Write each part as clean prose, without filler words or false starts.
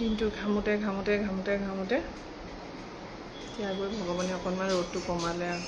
দিনটো ঘামোতে ঘামোতে ঘামোতে ঘামোতে এতিয়া গৈ ভগৱানে অকণমান ৰ'দটো কমালে আৰু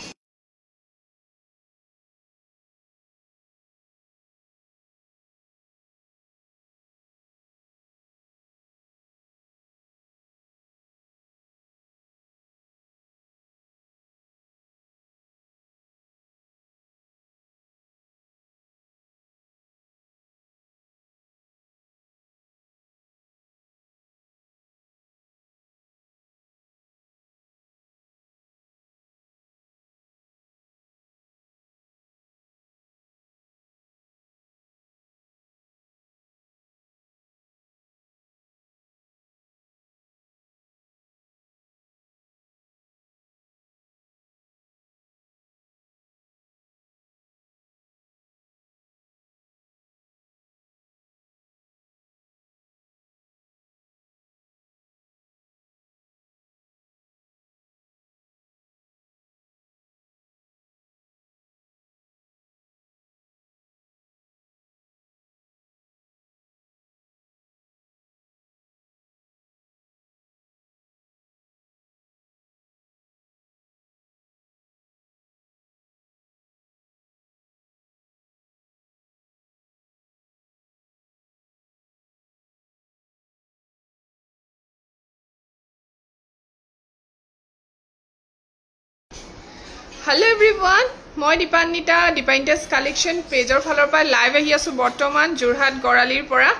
Hello everyone, মই দীপান্বিতা দীপান্বিতাছ কালেকশ্যন পেজৰ ফালৰ পৰা লাইভ আহি আছো বৰ্তমান যোৰহাট গৰালিৰ পৰা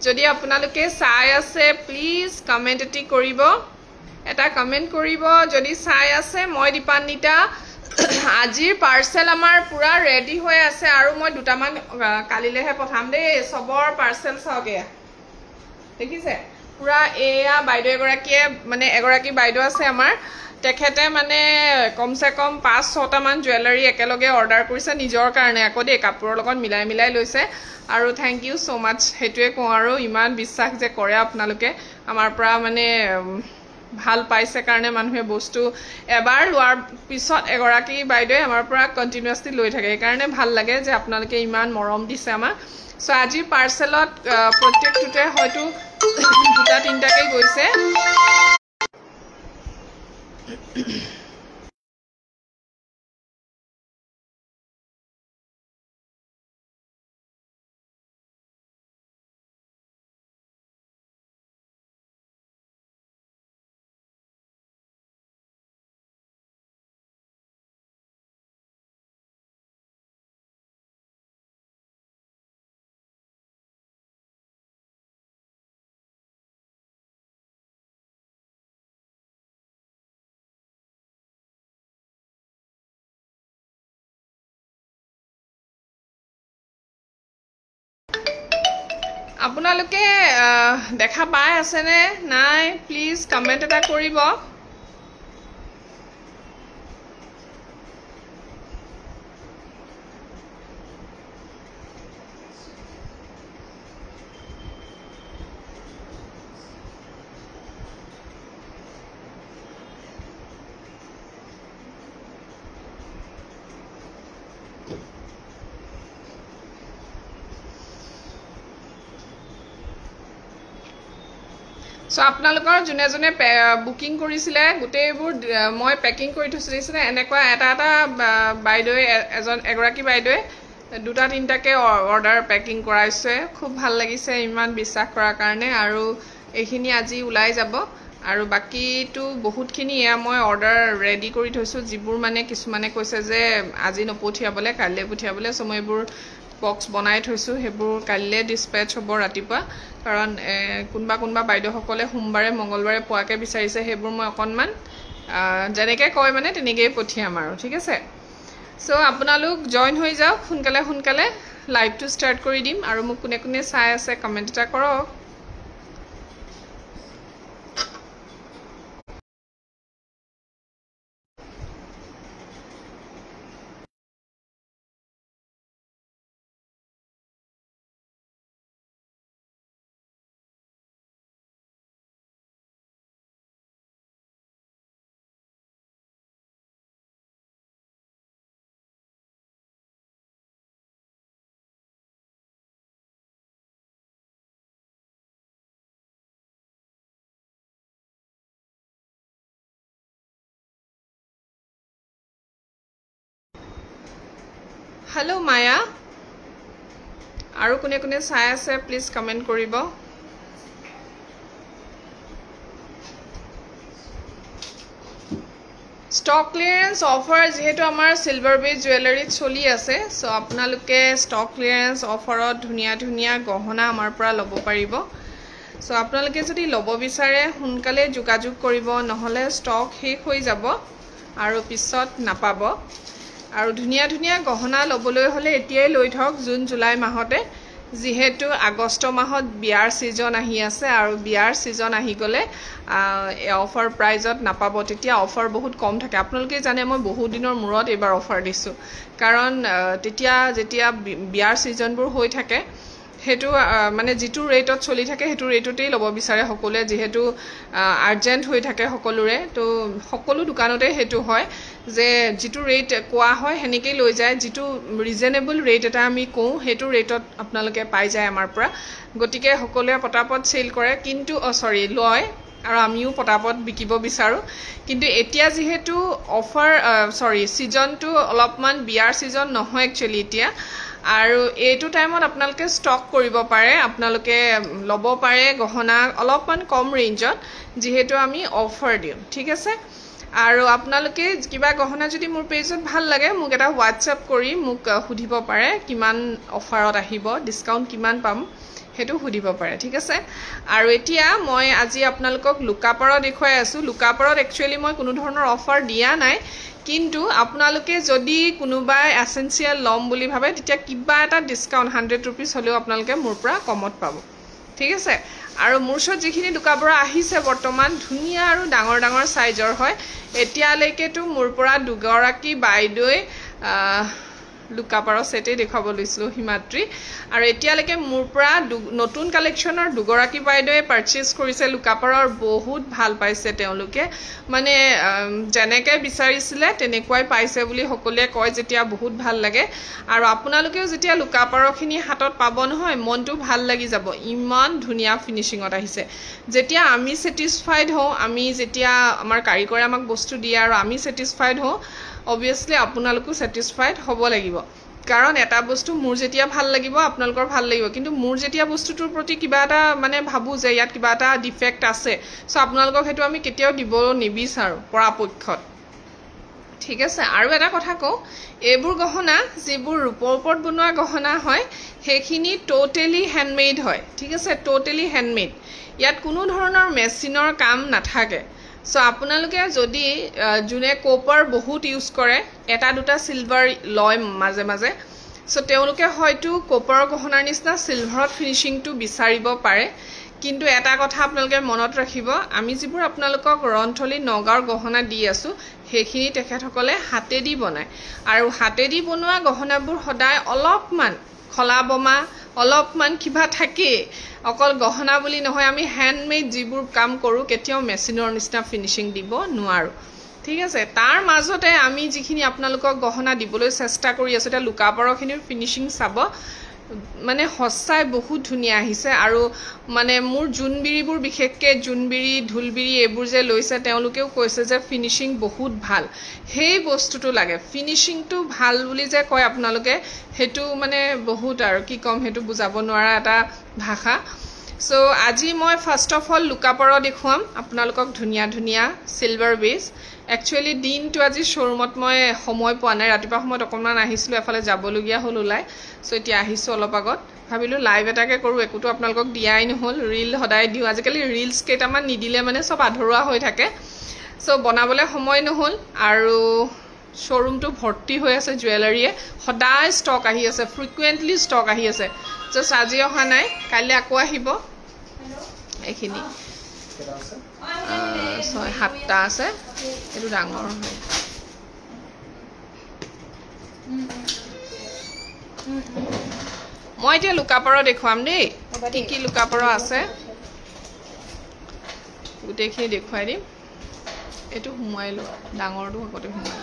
যদি আপোনালোকে চাই আছে প্লিজ কমেন্ট এটি কৰিব এটা কমেন্ট কৰিব যদি চাই আছে মই দীপান্বিতা আজিৰ পাৰ্সেল আমাৰ পুৰা ৰেডি হৈ আছে আৰু মই দুটামান কালিলেহে পঠাম দেই সবৰ পাৰ্সেল চাওগে দেখিছে পুৰা এয়া বাইদেউ এগৰাকীয়ে মানে এগৰাকী বাইদেউ আছে আমাৰ তেখেতে মানে কমসে কম 5-6টা মান জুৱেলাৰী একেলগে অৰ্ডাৰ কৰিছে নিজৰ কাৰণে আকৌ দেই কাপোৰৰ লগত মিলাই মিলাই লৈছে আৰু থ্যাংক ইউ সো মাচ হেতুৱে কওঁ আৰু ইমান বিশ্বাস যে কৰে আপোনালোকে আমাৰ পৰা মানে ভাল পাইছে কাৰণে মানুহে বস্তু এবাৰ লোৱাৰ পিছত এগৰাকী বাইদেউ আমাৰ পৰা কন্টিনিউয়াছলি লৈ থাকে কাৰণে ভাল লাগে যে আপোনালোকে ইমান মৰম দিছে আমাক সো আজি পাৰ্সেলত প্ৰত্যেকটোতে হয়তো দুটা তিনটাকৈ গৈছে আপোনালোকে দেখা পাই আছে নে নাই প্লিজ কমেন্ট এটা কৰিব সো আপোনালোকৰ জুনে জুনে বুকিং কৰিছিলে গুটেইবোৰ মই পেকিং কৰি থৈছিলো এনেকুৱা এটা এটা বাইদেউ এগৰাকী বাইদেউ দুটা তিনটাকে অৰ্ডাৰ পেকিং কৰাইছে খুব ভাল লাগিছে ইমান বিশ্বাস কৰাৰ কাৰণে আৰু এইখিনি আজি ওলাই যাব আৰু বাকিটো বহুতখিনি মই অৰ্ডাৰ ৰেডি কৰি থৈছো যিবোৰ মানে কিছুমানে কৈছে যে আজি নপঠিয়াবলে কাইলৈ পঠিয়াবলে সো মই এইবোৰ বক্স বনাই থৈছো হেবোৰ কাইলে ডিসপেচ হ'ব ৰাতিপুৱা কাৰণ কোনবা বাইদেউ সকলে সোমবাৰে মঙ্গলবাৰে পোৱাকে বিচাৰিছে হেবোৰ মই অকনমান জেনেকে কয় মানে তেনেকৈ পঠিয়াম আৰু ঠিক আছে সো আপোনালোক জয়েন হৈ যাওক সোনকালে লাইভটো ষ্টাৰ্ট কৰি দিম আৰু মোক কোনে কোনে চাই আছে কমেন্ট এটা কৰক হেল্ল' মায়া আৰু কোনে কোনে চাই আছে প্লিজ কমেন্ট কৰিব স্টক ক্লিয়াৰেন্স অফাৰ যেহেতু আমাৰ সিলভাৰ বেজ জুৱেলাৰীত চলি আছে সো আপোনালোকে স্টক ক্লিয়াৰেন্স অফাৰত ধুনীয়া ধুনীয়া গহনা আমাৰ পৰা ল'ব পাৰিব সো আপোনালোকে যদি ল'ব বিচাৰে সোনকালে যোগাযোগ কৰিব নহলে ষ্টক শেষ হৈ যাব আৰু পিছত নাপাব আৰু ধুনীয়া ধুনীয়া গহনা ল'বলৈ হলে এতিয়াই লৈ থওক জুন জুলাই মাহতে যেহেতু আগষ্ট মাহত বিয়াৰ সিজন আহি আছে আৰু বিয়াৰ সিজন আহি গলে অফাৰ প্ৰাইজত নাপাব তেতিয়া অফাৰ বহুত কম থাকে আপোনালোকে জানে মই বহুত দিনৰ মূৰত এবাৰ অফাৰ দিছো কাৰণ তেতিয়া যেতিয়া বিয়াৰ সিজনবোৰ হৈ থাকে হেতু মানে যেটো ৰেটত চলি থাকে হেতু ৰেটতেই ল'ব বিচাৰে সকলোৱে যেহেতু আৰ্জেন্ট হৈ থাকে সকলোৰে তো সকলো দোকানতে হেতু হয় যে যেটো ৰেট কোৱা হয় হেনেকেই লৈ যায় যেটো ৰিজনেবল ৰেট এটা আমি কওঁ হেতু ৰেটত আপোনালোকে পাই যায় আমাৰ পৰা গতিকে সকলোৱে পটাপট সেল কৰে কিন্তু সৰি লয় আৰু আমিও পটাপট বিকিব বিচাৰো কিন্তু এতিয়া যেহেতু অফাৰ সৰি সিজনটো অলপমান বিয়াৰ সিজন নহয় একচুয়ালি এতিয়া আৰু এইটো টাইমত আপোনালোকে ষ্টক কৰিব পাৰে আপোনালোকে ল'ব পাৰে গহনা অলপমান কম ৰেঞ্জত যেহেতু আমি অফাৰ দিম ঠিক আছে আৰু আপোনালোকে কিবা গহনা যদি মোৰ পেজত ভাল লাগে মোক এটা WhatsApp কৰি মোক সুধিব পাৰে কিমান অফাৰত আহিব ডিসকাউন্ট কিমান পাম হেতু সুধিব পাৰে ঠিক আছে আৰু এতিয়া মই আজি আপোনালোকক লুকাপাৰা দেখুৱাই আছো লুকাপাৰাত একচুয়ালি মই কোনো ধৰণৰ অফাৰ দিয়া নাই কিন্তু আপোনালোকে যদি কোনোবাই এসেনশিয়াল লম বুলি ভাবে তেতিয়া কিবা এটা ডিসকাউন্ট 100 रुपीस হলেও আপোনালোকে মোৰ পৰা কমত পাব ঠিক আছে আৰু মোৰ ওচৰত যিখিনি লুকাপাৰা আহিছে বৰ্তমান ধুনীয়া আৰু ডাঙৰ ডাঙৰ সাইজৰ হয় এতিয়ালৈকেতো মোৰ পৰা দুগৰাকী বাইদৈ লুকাপাৰা সেটে দেখাব লৈছিলো হিমাত্ৰী আৰু এতিয়ালৈকে মোৰ পৰা নতুন কালেকশনৰ দুগৰাকী বাইদৈ পাৰচেজ কৰিছে লুকাপাৰাৰ বহুত ভাল পাইছে তেওঁলোকে মানে জেনেকে বিচাৰিছিলে তেনেকুৱাই পাইছে বুলি সকলোৱে কয় যেতিয়া বহুত ভাল লাগে আৰু আপোনালোকেও যেতিয়া লুকাপাৰাখিনি হাতত পাব নহয় মনটো ভাল লাগি যাব ইমান ধুনীয়া ফিনিশিংত আহিছে যেতিয়া আমি স্যাটিসফাইড হও আমি যেতিয়া আমাৰ কাৰিকৰে আমাক বস্তু দিয়ে আৰু আমি স্যাটিসফাইড হও obviously আপোনালোকো স্যাটিসফাইড হ'ব লাগিব কাৰণ এটা বস্তু মোৰ যেতিয়া ভাল লাগিব আপোনালোকৰ ভাল লাগিব কিন্তু মোৰ যেতিয়া বস্তুটোৰ প্ৰতি কিবা এটা মানে ভাবু যে ইয়াত কিবা এটা ডিফেক্ট আছে সো আপোনালোকক হেতু আমি কেতিয়াও দিব নিবিচাৰো পৰাপক্ষত ঠিক আছে আৰু এটা কথা কও এবোৰ গহনা যিবোৰ ৰূপৰ ওপৰত বনোৱা গহনা হয় হেখিনি টোটালি হ্যান্ডমেড হয় ঠিক আছে টোটালি হ্যান্ডমেড ইয়াত কোনো ধৰণৰ মেচিনৰ কাম নাথাকে সো আপোনালোকে যদি জুনে কপাৰ বহুত ইউজ কৰে এটা দুটা সিলভাৰ লয় মাঝে মাঝে সো তেওঁলোকে হয়তো কপাৰৰ গহনাৰ নিচিনা সিলভাৰত ফিনিশিংটো বিচাৰিব পাৰে কিন্তু এটা কথা আপোনালোকে মনত ৰাখিব আমি যিবোৰ আপোনালোকক ৰন্থলি নগাৰ গহনা দি আছো হেখিনি তেখেতসকলে হাতেদি বনায় আৰু হাতেদি বনোৱা গহনাবোৰ সদায় অলপমান খলাবমা অলপমান কিবা থাকে অকল গহনা বুলি নহয় আমি হ্যান্ডমেড যিবোৰ কাম কৰো কেতিয়াও মেচিনৰ নিচিনা ফিনিশিং দিব নোৱাৰো ঠিক আছে তাৰ মাজতে আমি যিখিনি আপোনালোকক গহনা দিবলৈ চেষ্টা কৰি আছো এটা লুকাপাৰাখিনিৰ ফিনিশিং চাব মানে হসাই বহুত ধুনীয়া আহিছে আৰু মানে মোৰ জুনবিৰিবোৰ বিশেষকে জুনবিৰি ঢুলবিৰি এবোৰ যে লৈছে তেওঁলোকেও কৈছে যে ফিনিশিং বহুত ভাল হেই বস্তুটো লাগে ফিনিশিংটো ভাল বুলি যে কয় আপোনালোকে হেতু মানে বহুত আৰু কি কম হেতু বুজাব নোৱাৰা এটা ভাষা সো আজি মই ফাৰ্স্ট অফ অল লুকাপাৰা দেখুৱাম আপোনালোকক ধুনীয়া ধুনীয়া সিলভাৰ বেজ একচুয়ালি দিনটো আজি শোৰুমত মই সময় পোৱা নাই ৰাতিপুৱা সময়ত অকমান আহিছিলো এফালে যাবলগিয়া হল ওলাই সো এতিয়া আহিছো অলপ আগত ভাবিলো লাইভ এটাকে কৰো একোটো আপোনালোকক দিয়াই নহল ৰীল হদাই দিও আজিকালি ৰীলস কেইটামান নিদিলে মানে সব আধৰুৱা হৈ থাকে সো বনাবলে সময় নহল আৰু শোৰুমটো ভৰ্তি হৈ আছে জুৱেলাৰীয়ে হদাই ষ্টক আহি আছে ফ্ৰিকুৱেন্টলি ষ্টক আহি আছে জাস্ট আজি অহা নাই কাইলে আকৌ আহিব এখিনি ছয় সাতটা আছে এটো ডাঙৰ হয় মই এতিয়া লুকাপাৰা দেখুৱাম দেই কি লুকাপাৰা আছে গুটেখিনি দেখুৱাই দিম এটো হুমাই লো ডাঙৰটো আগতে হুমাই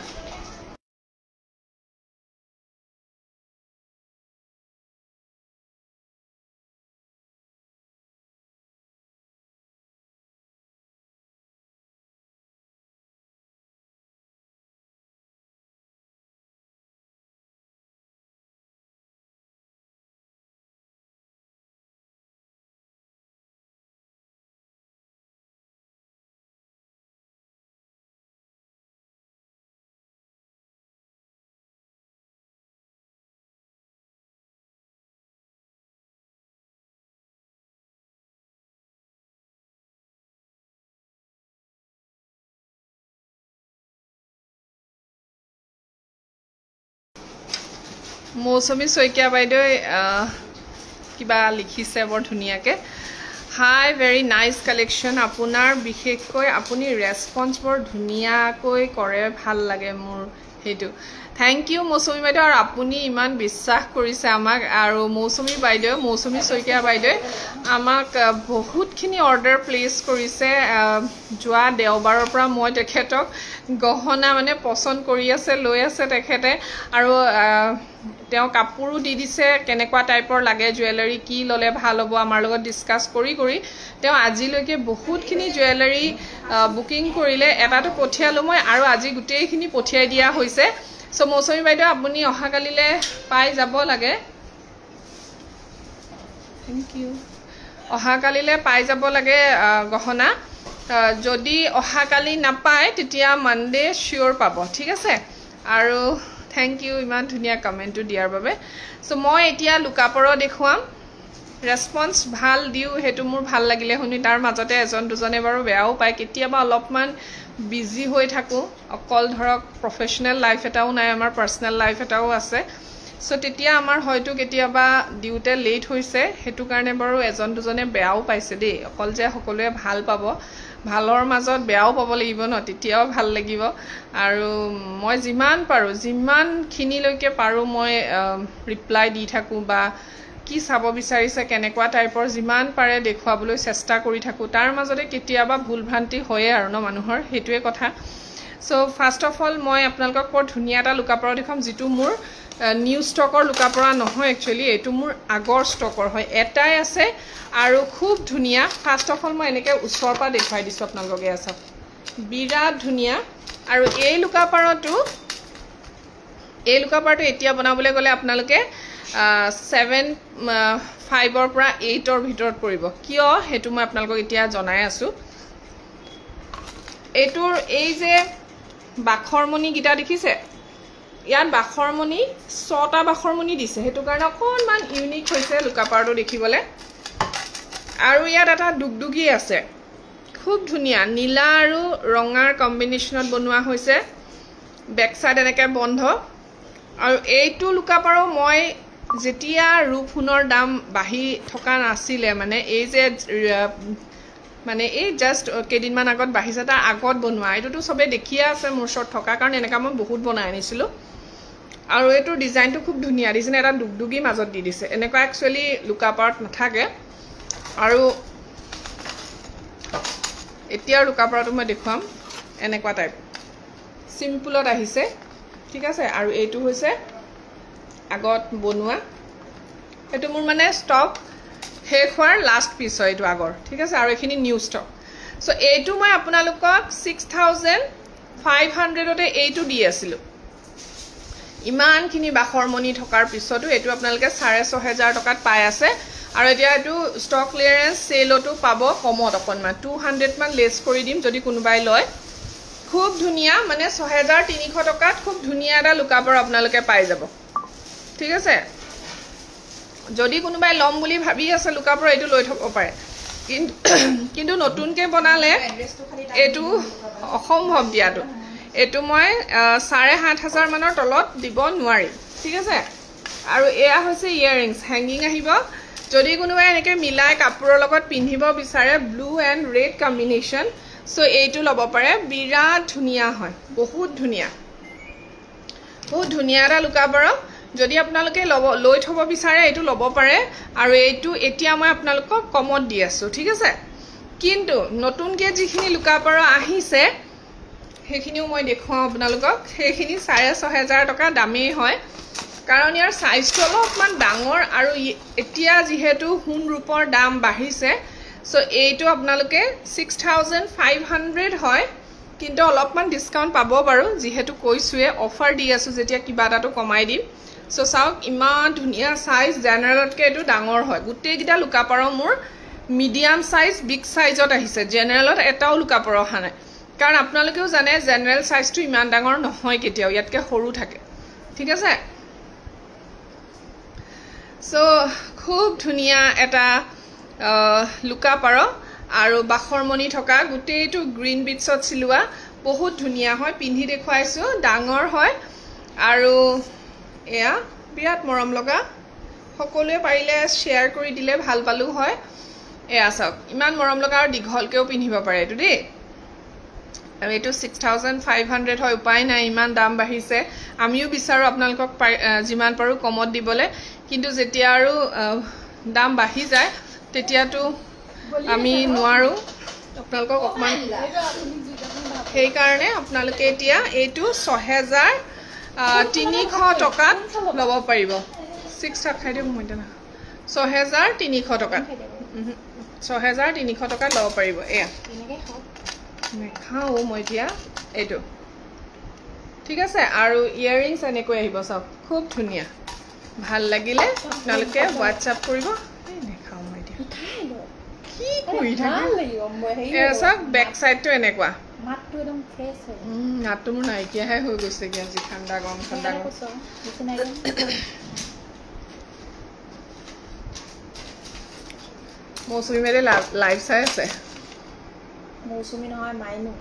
মৌচুমী শইকীয়া বাইদেউ কিবা লিখিছে বৰ ধুনীয়াকৈ হাই ভেৰি নাইচ কালেকশ্যন আপোনাৰ বিশেষকৈ আপুনি ৰেছপন্স বৰ ধুনীয়াকৈ কৰে ভাল লাগে মোৰ সেইটো থেংক ইউ মৌচুমী বাইদেউ আৰু আপুনি ইমান বিশ্বাস কৰিছে আমাক আৰু মৌচুমী শইকীয়া বাইদেউ আমাক বহুতখিনি অৰ্ডাৰ প্লেচ কৰিছে যোৱা দেওবাৰৰ পৰা মই তেখেতক গহনা মানে পচন্দ কৰি আছে লৈ আছে তেখেতে আৰু তেওঁ কাপোৰো দি দিছে কেনেকুৱা টাইপৰ লাগে জুৱেলাৰী কি ল'লে ভাল হ'ব আমাৰ লগত ডিছকাছ কৰি তেওঁ আজিলৈকে বহুতখিনি জুৱেলাৰী বুকিং কৰিলে এটাটো পঠিয়ালোঁ মই আৰু আজি গোটেইখিনি পঠিয়াই দিয়া হৈছে সো মৌচুমী বাইদেউ আপুনি অহাকালিলৈ পাই যাব লাগে থেংক ইউ অহাকালিলৈ পাই যাব লাগে গহনা যদি অহাকালি নাপায় তেতিয়া মানডে শিওৰ পাব ঠিক আছে আৰু থেংক ইউ ইমান ধুনীয়া কমেণ্টটো দিয়াৰ বাবে সো মই এতিয়া লুকাপৰ দেখুৱাম ৰেছপন্স ভাল দিওঁ সেইটো মোৰ ভাল লাগিলে শুনি তাৰ মাজতে এজন দুজনে বাৰু বেয়াও পায় কেতিয়াবা অলপমান বিজি হৈ থাকোঁ অকল ধৰক প্ৰফেশ্যনেল লাইফ এটাও নাই আমাৰ পাৰ্চনেল লাইফ এটাও আছে সো তেতিয়া আমাৰ হয়তো কেতিয়াবা দিওঁতে লেট হৈছে সেইটো কাৰণে বাৰু এজন দুজনে বেয়াও পাইছে দেই অকল যে সকলোৱে ভাল পাব ভালৰ মাজত বেয়াও পাব লাগিব ন তেতিয়াও ভাল লাগিব আৰু মই যিমানখিনিলৈকে পাৰোঁ মই ৰিপ্লাই দি থাকোঁ বা কি চাব বিচাৰিছে কেনেকুৱা টাইপৰ যিমান পাৰে দেখুৱাবলৈ চেষ্টা কৰি থাকোঁ তাৰ মাজতে কেতিয়াবা ভুল ভ্ৰান্তি হয়ে আৰু ন মানুহৰ সেইটোৱে কথা সো ফাৰ্ষ্ট অফ অল মই আপোনালোকক বৰ ধুনীয়া এটা লুকাপৰা দেখুৱাম যিটো মোৰ নিউ ষ্টকৰ লুকাপৰা নহয় একচুৱেলি এইটো মোৰ আগৰ ষ্টকৰ হয় এটাই আছে আৰু খুব ধুনীয়া ফাৰ্ষ্ট অফ অল মই এনেকৈ ওচৰৰ পৰা দেখুৱাই দিছোঁ আপোনালোকক এয়া চাওক বিৰাট ধুনীয়া আৰু এই লুকাপৰাটো এতিয়া বনাবলৈ গ'লে আপোনালোকে 7.5 পৰা 8ৰ ভিতৰত পৰিব কিয় সেইটো মই আপোনালোকক এতিয়া জনাই আছোঁ এইটোৰ এই যে বাখৰমণিকেইটা দেখিছে ইয়াত বাখৰমণি 6টা বাখৰমণি দিছে সেইটো কাৰণে অকণমান ইউনিক হৈছে লুকাপাৰটো দেখিবলৈ আৰু ইয়াত এটা দুগদুগী আছে খুব ধুনীয়া নীলা আৰু ৰঙাৰ কম্বিনেশ্যনত বনোৱা হৈছে বেক চাইড এনেকৈ বন্ধ আৰু এইটো লুকাপাৰো মই যেতিয়া ৰূপহুনৰ দাম বাঢ়ি থকা নাছিলে মানে এই যে মানে এই জাষ্ট কেইদিনমান আগত বাঢ়িছে তাৰ আগত বনোৱা এইটোতো চবে দেখিয়ে আছে মোৰ ওচৰত থকা কাৰণ এনেকুৱা মই বহুত বনাই আনিছিলোঁ আৰু এইটোৰ ডিজাইনটো খুব ধুনীয়া ডিজাইন এটা দুগদুগী মাজত দি দিছে এনেকুৱা একচুৱেলি লুকাপাৰত নাথাকে আৰু এতিয়াৰ লুকাপাৰটো মই দেখুৱাম এনেকুৱা টাইপ চিম্পুলত আহিছে ঠিক আছে আৰু এইটো হৈছে আগত বনোৱা এইটো মোৰ মানে ষ্টক শেষ হোৱাৰ লাষ্ট পিচ হয় এইটো আগৰ ঠিক আছে আৰু এইখিনি নিউ ষ্টক সো এইটো মই আপোনালোকক 6500তে এইটো দি আছিলোঁ ইমানখিনি বাখৰমণি থকাৰ পিছতো এইটো আপোনালোকে 6500 টকাত পাই আছে আৰু এতিয়া এইটো ষ্টক ক্লিয়াৰেন্স সেলতো পাব কমত অকণমান 200 মান লেছ কৰি দিম যদি কোনোবাই লয় খুব ধুনীয়া মানে 6300 টকাত খুব ধুনীয়া এটা লুকাপাৰ আপোনালোকে পাই যাব ঠিক আছে যদি কোনোবাই লম বুলি ভাবি আছে লুকাপাৰ এইটো লৈ থব পাৰে কিন্তু নতুনকৈ বনালে এইটো অসম্ভৱ দিয়াটো এইটো মই 7500 মানৰ তলত দিব নোৱাৰিম ঠিক আছে আৰু এয়া হৈছে ইয়াৰিংছ হেংগিং আহিব যদি কোনোবাই এনেকৈ মিলাই কাপোৰৰ লগত পিন্ধিব বিচাৰে blue and red combination so এইটো ল'ব পাৰে বিৰাট ধুনীয়া হয় বহুত ধুনীয়া এটা লুকাপাৰ যদি আপোনালোকে লৈ থব বিচাৰে এইটো ল'ব পাৰে আৰু এইটো এতিয়া মই আপোনালোকক কমত দি আছোঁ ঠিক আছে কিন্তু নতুনকৈ যিখিনি লুকাপাৰ আহিছে সেইখিনিও মই দেখুৱাওঁ আপোনালোকক সেইখিনি 6500 টকা দামেই হয় কাৰণ ইয়াৰ সাইজটো অলপমান ডাঙৰ আৰু এতিয়া যেহেতু সোণ ৰূপৰ দাম বাঢ়িছে সো এইটো আপোনালোকে 6500 হয় কিন্তু অলপমান ডিসকাউন্ট পাব বাৰু যেহেতু কৈছোৱে অফাৰ দি আছো যেতিয়া কিবা এটাটো কমাই দিম সো চাওক ইমান ধুনীয়া সাইজ জেনাৰেলতকৈ এইটো ডাঙৰ হয় গোটেইকেইটা লুকাপাৰ মোৰ মিডিয়াম সাইজ বিগ সাইজত আহিছে জেনাৰেলত এটাও লুকাপাৰ অহা নাই কাৰণ আপোনালোকেও জানে জেনাৰেল সাইজটো ইমান ডাঙৰ নহয় কেতিয়াও ইয়াতকৈ সৰু থাকে ঠিক আছে সো খুব ধুনীয়া এটা লুকাপাৰ আৰু বাখৰমণি থকা গোটেইটো গ্ৰীন বিটছত চিলোৱা বহুত ধুনীয়া হয় পিন্ধি দেখুৱাইছো ডাঙৰ হয় আৰু এয়া বিৰাট মৰম লগা সকলোৱে পাৰিলে শ্বেয়াৰ কৰি দিলে ভাল পালো হয় এয়া চাওক ইমান মৰম লগা আৰু দীঘলকেও পিন্ধিব পাৰে এইটো দেই আৰু এইটো 6500 হয় উপায় নাই ইমান দাম বাঢ়িছে আমিও বিচাৰো আপোনালোকক যিমান পাৰো কমত দিবলে কিন্তু যেতিয়া আৰু দাম বাঢ়ি যায় তেতিয়াতো আমি নোৱাৰো আপোনালোকক অকমান সেই কাৰণে আপোনালোকে এতিয়া এইটো 6300 টকাত ল'ব পাৰিব 6 খাই দিও মইতে না 6300 টকাত 6300 টকাত ল'ব পাৰিব এয়া নেখাও মই এতিয়া এইটো ঠিক আছে আৰু ইয়াৰিংছ এনেকৈ আহিব চাওক খুব ধুনীয়া ভাল লাগিলে আপোনালোকে হোৱাটছআপ কৰিব নেখাও মই এতিয়া কি কৰি থাকে এয়া চাওক বেক চাইডটো এনেকুৱা মাতটো একদম ফ্ৰেছ হয় মাতটো মোৰ নাইকিয়াহে হৈ গৈছে কি আজি ঠাণ্ডা গৰম মৌচুমী মেলে লাইভ চাই আছে মৌচুমী নহয় মাইনা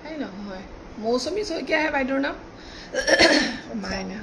এই নহয় মৌচুমী শইকীয়াহে বাইদেউৰ নাম মাইনা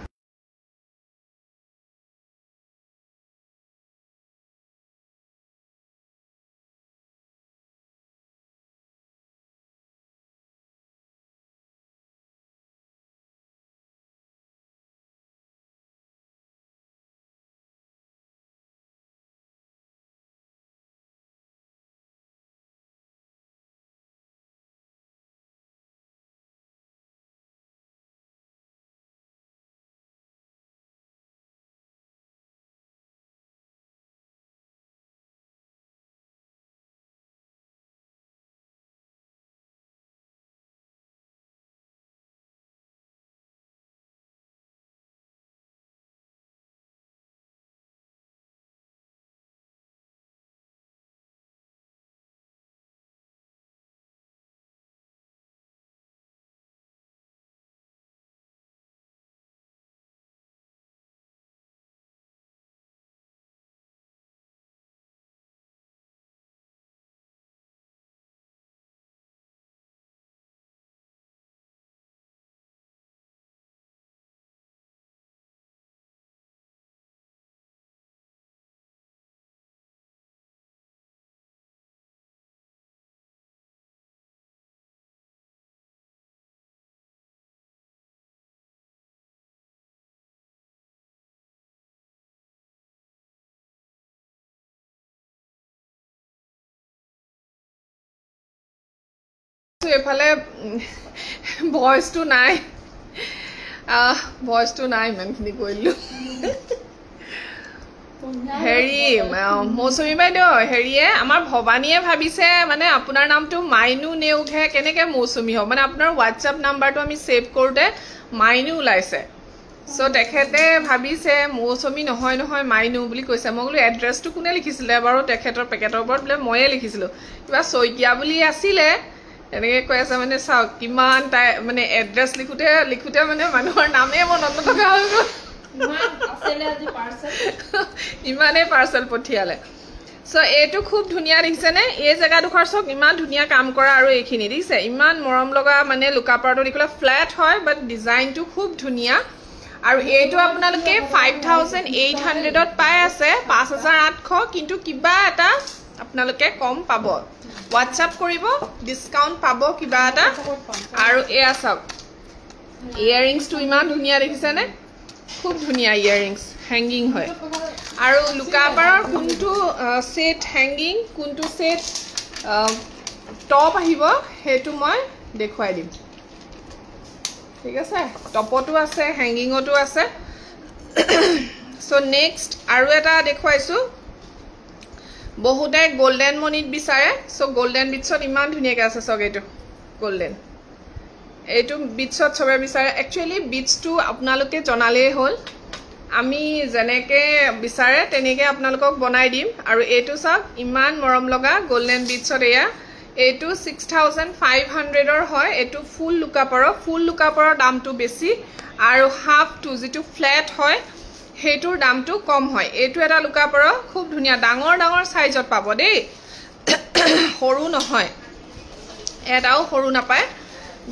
এফালে ভয়েসটো নাই ইমানখিনি কৰিলো হেৰি মৌচুমী বাইদেউ হেৰিয়ে আমাৰ ভৱানীয়ে ভাবিছে মানে আপোনাৰ নামটো মাইনু নেউঘে কেনেকে মৌচুমী হ'ব মানে আপোনাৰ হোৱাটছআপ নাম্বাৰটো আমি সেভ কৰোতে মাইনু ওলাইছে সো তেখেতে ভাবিছে মৌচুমী নহয় নহয় মাইনু বুলি কৈছে মই গলো এড্ৰেছটো কোনে লিখিছিলে বাৰু তেখেতৰ পেকেটৰ ওপৰত বোলে ময়ে লিখিছিলো কিবা শইকীয়া বুলি আছিলে এনেকে কৈ আছে মানে চাওক কিমান তাই মানে এড্ৰেছ লিখোতে মানে মানুহৰ নামে মনত নথকা হৈ গ'ল ইমানে পাৰ্সেল পঠিয়ালে সো এইটো খুব ধুনীয়া দেখিছেনে এই জেগাডোখৰ চক ইমান ধুনীয়া কাম কৰা আৰু এইখিনি দেখিছে ইমান মৰম লগা মানে লুকাপাৰটো দেখিলে ফ্ল্যাট হয় বাট ডিজাইনটো খুব ধুনীয়া আৰু এইটো আপোনালোকে 5800 ত পাই আছে 5800 কিন্তু কিবা এটা আপোনালোকে কম পাব WhatsApp কৰিব ডিসকাউন্ট পাব কিবা এটা আৰু এয়া সব ইয়াৰিংছ টু ইমান ধুনীয়া দেখিছেনে খুব ধুনীয়া ইয়াৰিংছ হ্যাঙ্গিং হয় আৰু লুকাপাৰৰ কোনটো সেট হ্যাঙ্গিং কোনটো সেট টপ আহিব হেতু মই দেখুৱাই দিম ঠিক আছে টপটো আছে হ্যাঙ্গিংটো আছে সো নেক্সট আৰু এটা দেখুৱাইছো বহুতে গোল্ডেন মনিত বিচাৰে সো গোল্ডেন বিটছত ইমান ধুনীয়াকৈ আছে সব এইটো গোল্ডেন এইটো বিটছত সবে বিচাৰে একচুয়ালি বিটছটো আপোনালোকে জনালেই হ'ল আমি জেনেকে বিচাৰে তেনেকে আপোনালোকক বনাই দিম আৰু এইটো সব ইমান মৰম লগা গোল্ডেন বিটছত এয়া এইটো 6500 ৰ হয় এইটো ফুল লুকাপাৰৰ দামটো বেছি আৰু হাফ টু যেটো ফ্ল্যাট হয় হেতুৰ দামটো কম হয় এইটো এটা লুকাপাৰ খুব ধুনীয়া ডাঙৰ সাইজত পাব দেই সৰু নহয় এটাও সৰু নাপায়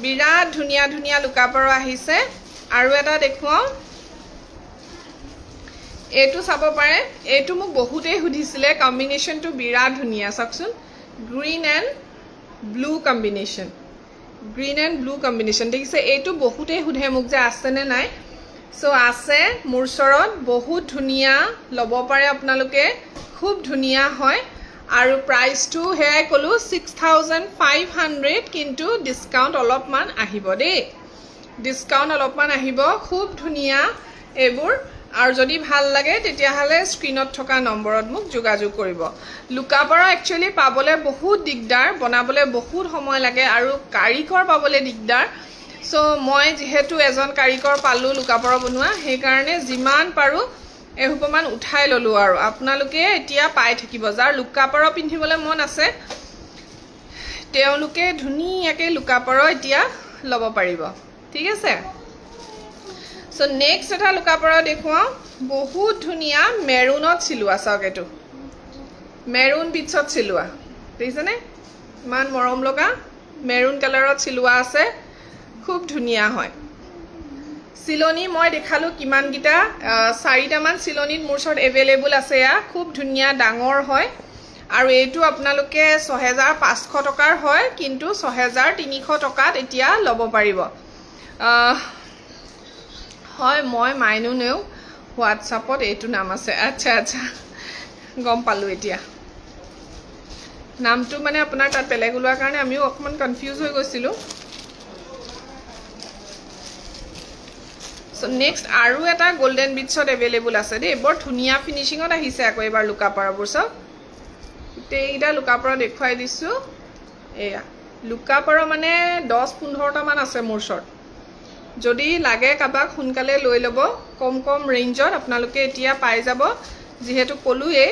বিৰাট ধুনীয়া লুকাপাৰ আহিছে আৰু এটা দেখুৱাও এইটো চাব পাৰে এইটো মোক বহুতেই সুধিছিলে কম্বিনেশ্যনটো বিৰাট ধুনীয়া চাওকচোন গ্ৰীণ এণ্ড ব্লু কম্বিনেশ্যন দেখিছে এইটো বহুতেই সুধে মোক যে আছেনে নাই সো আছে মোৰ ওচৰত বহুত ধুনীয়া ল'ব পাৰে আপোনালোকে খুব ধুনীয়া হয় আৰু প্ৰাইচটো হেয়াই ক'লো 6500 কিন্তু ডিসকাউন্ট অলপমান আহিব দেই ডিসকাউন্ট অলপমান আহিব খুব ধুনীয়া এইবোৰ আৰু যদি ভাল লাগে তেতিয়াহলে স্ক্ৰিনত থকা নম্বৰত মোক যোগাযোগ কৰিব লুকাপাৰা একচুয়ালি পাবলে বহুত দিগদাৰ বনাবলে বহুত সময় লাগে আৰু কাৰিকৰ পাবলে দিগদাৰ সো মই যেহেতু এজন কাৰিকৰ পালো লুকাপাৰা বনোৱা সেই কাৰণে যিমান পাৰো এহুপমান উঠাই ললো আৰু আপোনালোকে এতিয়া পাই থাকিব যাৰ লুকাপাৰা পিন্ধিবলে মন আছে তেওঁলোকে ধুনীয়াকে লুকাপাৰা এতিয়া লব পাৰিব ঠিক আছে সো নেক্সট এটা লুকাপাৰা দেখুৱাও বহুত ধুনীয়া মেৰুনত চিলোৱা চাওক এটো মেৰুন বিটছত চিলোৱা দেখিছেনে মান মৰম লগা মেৰুন কালাৰত চিলোৱা আছে খুব ধুনীয়া হয় সিলনি মই দেখালো কিমান গিটা 4টা মান সিলনিত মোৰ ওচৰত এভেইলেবল আছে ইয়া খুব ধুনীয়া ডাঙৰ হয় আৰু এইটো আপোনালোকে 6500 টকাৰ হয় কিন্তু 6300 টকাত এতিয়া লব পাৰিব হয় মই মাইনু নেও হোৱাটছআপত এইটো নাম আছে আচ্ছা আচ্ছা গম পালো এতিয়া নামটো মানে আপোনাৰ তাত বেলেগ ওলোৱাৰ কাৰণে আমিও অকমান কনফিউজ হৈ গৈছিলো সো নেক্সট আৰু এটা গোল্ডেন বিটছত এভেইলেবল আছে দেই বৰ ধুনীয়া ফিনিশিংত আহিছে আকৌ এবাৰ লুকাপাৰাবোৰ সব তেইটা লুকাপাৰা দেখুৱাই দিছো এয়া লুকাপাৰা মানে 10-15টা মান আছে মোৰ ওচৰত যদি লাগে কাবাক সোনকালে লৈ লব কম কম ৰেঞ্জত আপোনালোকে এতিয়া পাই যাব যেহেতু কলুয়ে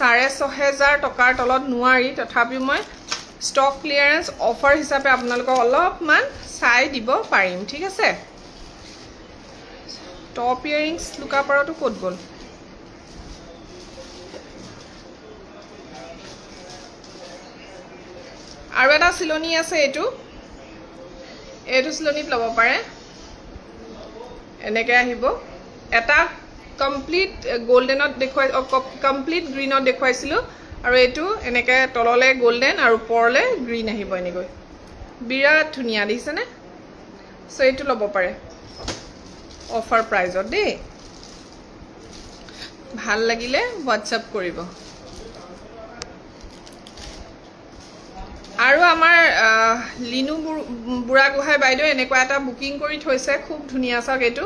6500 টকাৰ তলত নোৱাৰি তথাপি মই ষ্টক ক্লিয়াৰেন্স অফাৰ হিচাপে আপোনালোকক অলপমান চাই দিব পাৰিম ঠিক আছে টপ ইয়াৰিংছ লুকাপাৰাটো ক'ত গল আৰু এটা সিলনি আছে এইটো সিলনিত লব পাৰে এনেকে আহিব এটা কমপ্লিট গোল্ডেনত দেখুৱাই কমপ্লিট গ্ৰীনত দেখুৱাইছিলো আৰু এইটো এনেকে তললে গোল্ডেন আৰু ওপৰলে গ্ৰীন আহিব এনেকৈ বিৰাট ধুনীয়া দেখিছেনে সো এইটো লব পাৰে অফাৰ প্ৰাইজত দেই ভাল লাগিলে হোৱাটছআপ কৰিব আৰু আমাৰ লিনু বুঢ়া গোহাই বাইদেউ এনেকুৱা এটা বুকিং কৰি থৈছে খুব ধুনীয়া চাওক এইটো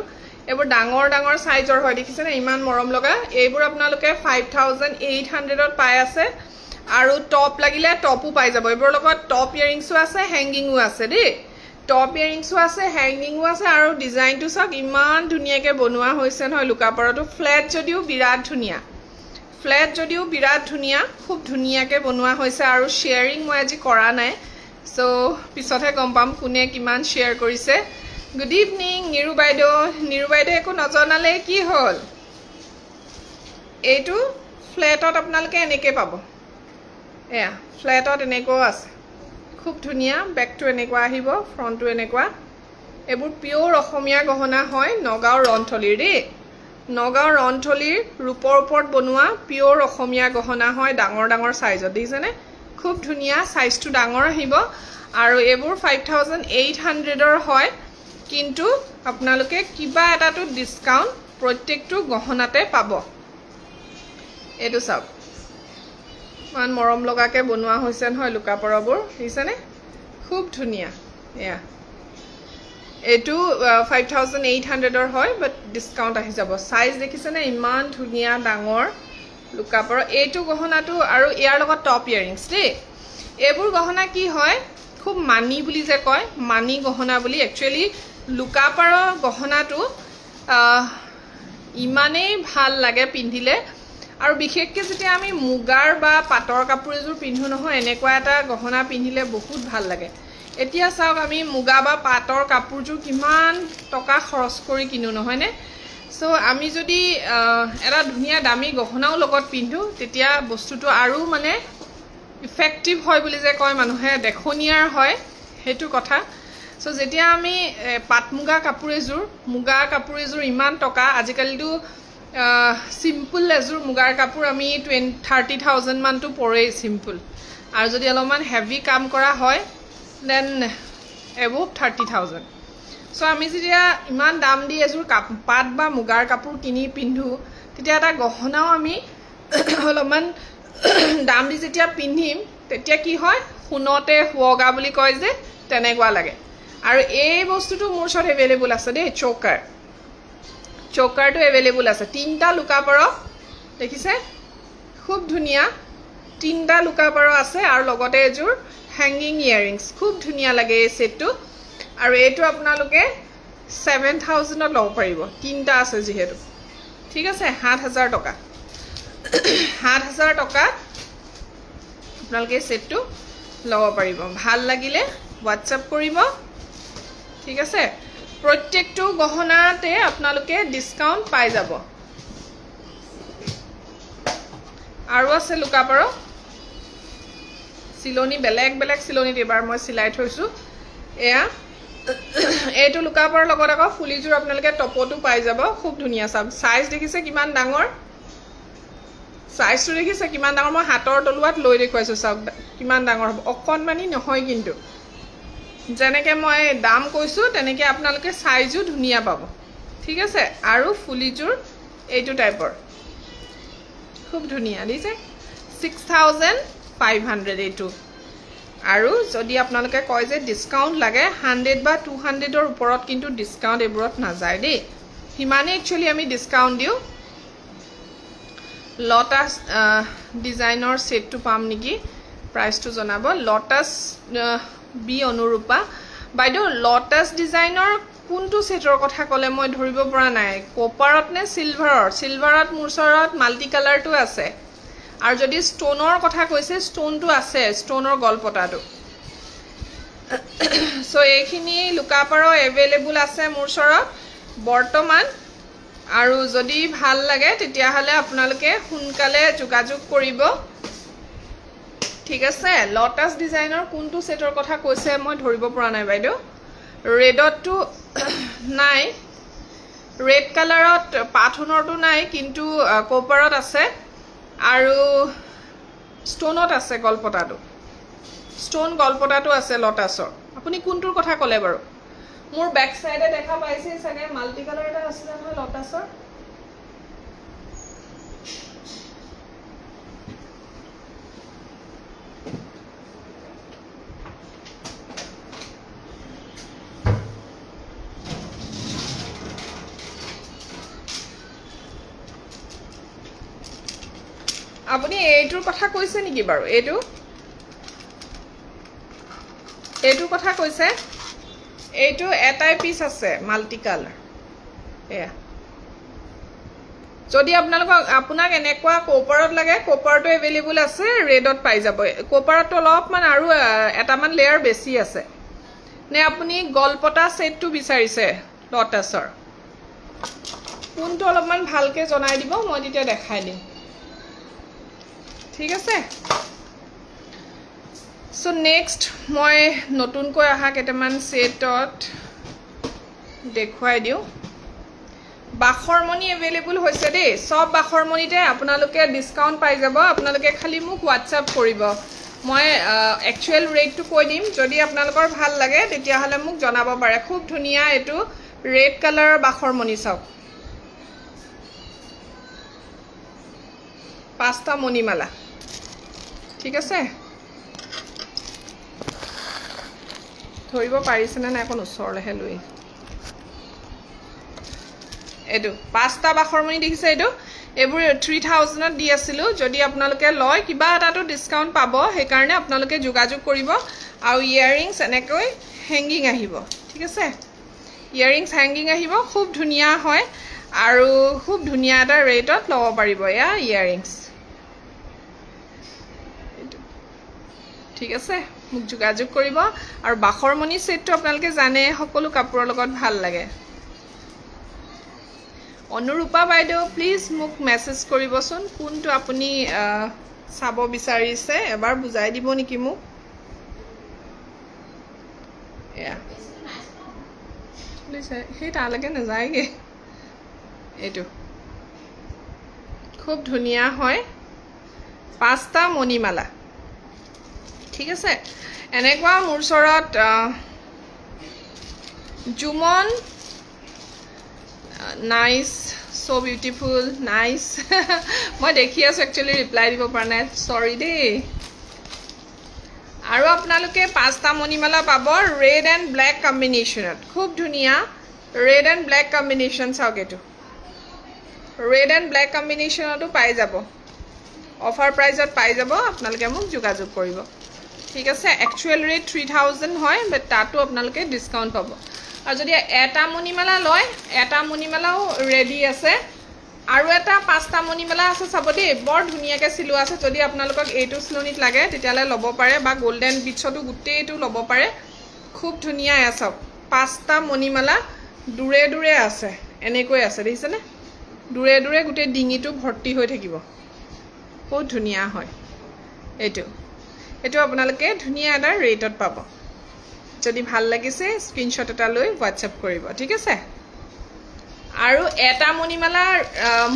এবোৰ ডাঙৰ ডাঙৰ সাইজৰ হয় দেখিছেনে ইমান মৰম লগা এইবোৰ আপোনালোকে 5800 ত পাই আছে আৰু টপ লাগিলে টপও পাই যাব এইবোৰ লগত টপ ইয়াৰিংসও আছে হেংগিংও আছে দেই টপ ইয়াৰিংসও আছে হেংগিংও আছে আৰু ডিজাইনটো চাওক ইমান ধুনীয়াকে বনোৱা হৈছে নহয় লুকাপাৰাটো ফ্ল্যাট যদিও বিৰাট ধুনীয়া খুব ধুনীয়াকে বনোৱা হৈছে আৰু শেয়াৰিং মই আজি কৰা নাই সো পিছতহে গম পাম কোনে কিমান শেয়াৰ কৰিছে গুড ইভিনিং নিৰু বাইদেউ একো নজনালে কি হল এইটো ফ্ল্যাটত আপোনালোকে এনেকে পাব এয়া ফ্ল্যাটত এনেকৈ আছে খুব ধুনীয়া ব্যাকটো এনেকুৱা আহিব ফ্ৰন্টটো এনেকুৱা এবোৰ পিওৰ অসমীয়া গহনা হয় নগাঁও ৰন্থলীৰ দেই নগাঁও ৰন্থলীৰ ৰূপৰ ওপৰত বনোৱা পিওৰ অসমীয়া গহনা হয় ডাঙৰ ডাঙৰ সাইজত দেখিছেনে খুব ধুনীয়া সাইজটো ডাঙৰ আহিব আৰু এবোৰ 5800 হয় কিন্তু আপোনালোকে কিবা এটাটো ডিসকাউন্ট প্ৰত্যেকটো গহনাতে পাব এটো চাওক মান মৰম লগাকে বনোৱা হৈছে নহয় লুকাপাৰাবোৰ দেখিছেনে খুব ধুনীয়া এয়া এটো 5800 হয় বাট ডিসকাউন্ট আহি যাব সাইজ দেখিছেনে ইমান ধুনীয়া ডাঙৰ লুকাপাৰা এইটো গহনাটো আৰু ইয়াৰ লগত টপ ইয়াৰিংস দেই এবোৰ গহনা কি হয় খুব মানি বুলি যে কয় মানি গহনা বুলি একচুয়ালি লুকাপাৰা গহনাটো ইমানে ভাল লাগে পিন্ধিলে আৰু বিশেষকৈ যেতিয়া আমি মুগাৰ বা পাটৰ কাপোৰ এজোৰ পিন্ধো নহয় এনেকুৱা এটা গহনা পিন্ধিলে বহুত ভাল লাগে এতিয়া চাওক আমি মুগা বা পাটৰ কাপোৰজোৰ কিমান টকা খৰচ কৰি কিনো নহয় নে সো আমি যদি এটা ধুনীয়া দামী গহনাও লগত পিন্ধো তেতিয়া বস্তুটো আৰু মানে ইফেক্টিভ হয় বুলি যে কয় মানুহে দেখনিয়াৰ হয় হেতু কথা সো যেতিয়া আমি পাট মুগা কাপোৰ এজোৰ ইমান টকা আজিকালিটো সিম্পল এজোৰ মুগাৰ কাপোৰ আমি 30,000 মানটো পৰে সিম্পল আৰু যদি অলপমান হেভি কাম কৰা হয় দেন এবভ 30,000 সো আমি যেতিয়া ইমান দাম দি এজোৰ পাট বা মুগাৰ কাপোৰ কিনি পিন্ধো তেতিয়া এটা গহনাও আমি অলপমান দাম দি যেতিয়া পিন্ধিম তেতিয়া কি হয় শুনতে হুৱগা বুলি কয় যে তেনেকুৱা লাগে আৰু এই বস্তুটো মোৰ ওচৰত এভেইলেবল আছে দেই চোকাৰটো এভেইলেবল আছে তিনটা লুকা পাৰ দেখিছে খুব ধুনিয়া তিনটা লুকা পাৰ আছে আৰু লগতে এজোৰ হ্যাঙ্গিং ইয়াৰিংস খুব ধুনিয়া লাগে এই সেটটো আৰু এইটো আপোনালোকে 7,000 ত লব পাৰিব তিনটা আছে যেহেতু ঠিক আছে 7,000 টকা 7,000 টকা আপোনালোকে সেটটো লব পাৰিব ভাল লাগিলে WhatsApp কৰিব ঠিক আছে প্ৰত্যেকটো গহনাতে আপোনালোকে ডিসকাউন্ট পাই যাব আৰু আছে লুকা পাৰ সিলনি বেলেগ বেলেগ সিলনি এবাৰ মই সিলাই থৈছো এয়া এইটো লুকা পাৰ লগত আকৌ ফুলিজুৰ আপোনালোকে টপটো পাই যাব খুব ধুনিয়া সাইজ দেখিছে কিমান ডাঙৰ সাইজটো দেখিছে কিমান ডাঙৰ মই হাতৰ তলুৱাত লৈ দেখুৱাইছো চাওক কিমান ডাঙৰ হ'ব অকণমানি নহয় কিন্তু যেনেকে মই দাম কৈছো তেনেকে আপোনালোকে সাইজও ধুনিয়া পাব ঠিক আছে আৰু ফুলিজুৰ এইটো টাইপৰ খুব ধুনিয়া দিছে 6,500 এইটো আৰু যদি আপোনালোকে কয় যে ডিসকাউন্ট লাগে 100 বা 200 ৰ ওপৰত কিন্তু ডিসকাউন্ট এবোৰত নাযায় দেই হিমানে একচুয়ালি আমি ডিসকাউন্ট দিও লটাস ডিজাইনৰ সেটটো পাম নেকি প্ৰাইসটো জনাব লটাস বি অনুৰূপা বাইদেউ লটাস ডিজাইনৰ কোনটো সেটৰ কথা কলে মই ধৰিব পৰা নাই কপাৰত নে সিলভাৰত মোৰ ওচৰত মাল্টি কালাৰটো আছে আৰু যদি ষ্টোনৰ কথা কৈছে ষ্টোনটো আছে ষ্টোনৰ গলপটাটো সো এইখিনি লুকা পাৰ এভেইলেবল আছে মোৰ ওচৰত বৰ্তমান আৰু যদি ভাল লাগে তেতিয়া হলে আপোনালোকে সোনকালে যোগাযোগ কৰিব ঠিক আছে লটাস ডিজাইনৰ কোনটো সেটৰ কথা কৈছে মই ধৰিব পৰা নাই বাইদেউ ৰেডটো নাই ৰেড কালাৰত পাথনৰটো নাই কিন্তু কপাৰত আছে আৰু ষ্টোনত আছে গলপটাটো ষ্টোন গলপটাটো আছে লটাসৰ আপুনি কোনটোৰ কথা কলে বাৰু মোৰ ব্যাক সাইডে দেখা পাইছে সাগে মাল্টি কালাৰ এটা আছে নহয় লটাসৰ আপুনি এইটোৰ কথা কৈছে নেকি বাৰু এইটো কথা কৈছে এইটো এটাই পিস আছে মাল্টি কালাৰ এয়া যদি আপোনাক এনেকুৱা কোপাৰত লাগে কোপাৰটো এভেইলেবল আছে ৰেডত পাই যাব কোপাৰটো অলপমান আৰু এটামান লেয়াৰ বেছি আছে নে আপুনি গলপটা সেটটো বিচাৰিছে লটাসৰ কোনটো অলপমান ভালকে জনাই দিব মই তেতিয়া দেখাই দিম ঠিক আছে সো নেক্সট মই নতুনকৈ আহা কেটামান সেটত দেখুৱাই দিও বাখৰমণি এভেইলেবল হৈছে দেই সব বাখৰমণিতে আপোনালোকে ডিসকাউন্ট পাই যাব আপোনালোকে খালি মোক WhatsApp কৰিব মই একচুয়াল ৰেটটো কৈ দিম যদি আপোনালোকৰ ভাল লাগে তেতিয়া হলে মোক জনাব পাৰে খুব ধুনিয়া এটো ৰেড কালাৰৰ বাখৰমণি চাওক পাঁচটা মণিমালা ঠিক আছে ধৰিব পাৰিছে না এখন ওচৰলৈহে লৈ এটো পাঁচটা বাখৰমণি দেখিছে এটো এবোৰ 3,000 ত দি আছিল যদি আপোনালোকে লয় কিবা এটাটো ডিসকাউন্ট পাব সেই কাৰণে আপোনালোকে যোগাযোগ কৰিব আৰু ইয়াৰিংস এনেকৈ হ্যাঙ্গিং আহিব ঠিক আছে ইয়াৰিংস হ্যাঙ্গিং আহিব খুব ধুনিয়া হয় আৰু খুব ধুনিয়া এটা ৰেটত লব পাৰিব এয়া ইয়াৰিংস ঠিক আছে মোক যোগাযোগ কৰিব আৰু বাখৰমণি সেটটো আপোনালোকে জানে সকলো কাপোৰৰ লগত ভাল লাগে অনুৰূপা বাইদেউ প্লিজ মোক মেসেজ কৰিবচোন কোনটো আপুনি চাব বিচাৰিছে এবাৰ বুজাই দিব নেকি মোক এয়া প্লিজ হে তালৈকে নাযায়গে এইটো খুব ধুনিয়া হয় পাঁচটা মণিমালা ঠিক আছে এনেকুৱা মোৰ ওচৰত Jumon nice so beautiful nice মই দেখি আছো actually reply দিব পৰা নাই sorry দেই আৰু আপোনালোকে পাঁচটা মণিমালা পাব red and black combination খুব ধুনিয়া red and black combination চাওক এটো red and black combination তো পাই যাব অফাৰ প্ৰাইজত পাই যাব আপোনালোকে মোক যোগাযোগ কৰিব ঠিক আছে actual rate 3000 হয় but তাতো আপোনালোকে ডিসকাউন্ট পাব আৰু যদি এটা মণিমালা লয় এটা মণিমালাও ৰেডি আছে আৰু এটা পাঁচটা মণিমালা আছে চাব দেই বৰ ধুনিয়াকে সিলোৱা আছে যদি আপোনালোকক এইটো স্লোনিত লাগে তেতিয়ালে লব পাৰে বা গোল্ডেন বিটছটো গুটেইটো লব পাৰে খুব ধুনিয়া আছে পাঁচটা মণিমালা দুৰে দুৰে আছে এনেকৈ আছে দেখিছেনে দুৰে দুৰে গুটে ডিঙিটো ভৰ্তি হৈ থাকিব বহুত ধুনিয়া হয় এটো আপোনালোকে ধুনিয়া এটা ৰেটত পাব যদি ভাল লাগিছে স্ক্ৰিনশ্বট এটা লৈ WhatsApp কৰিব ঠিক আছে আৰু এটা মণিমালা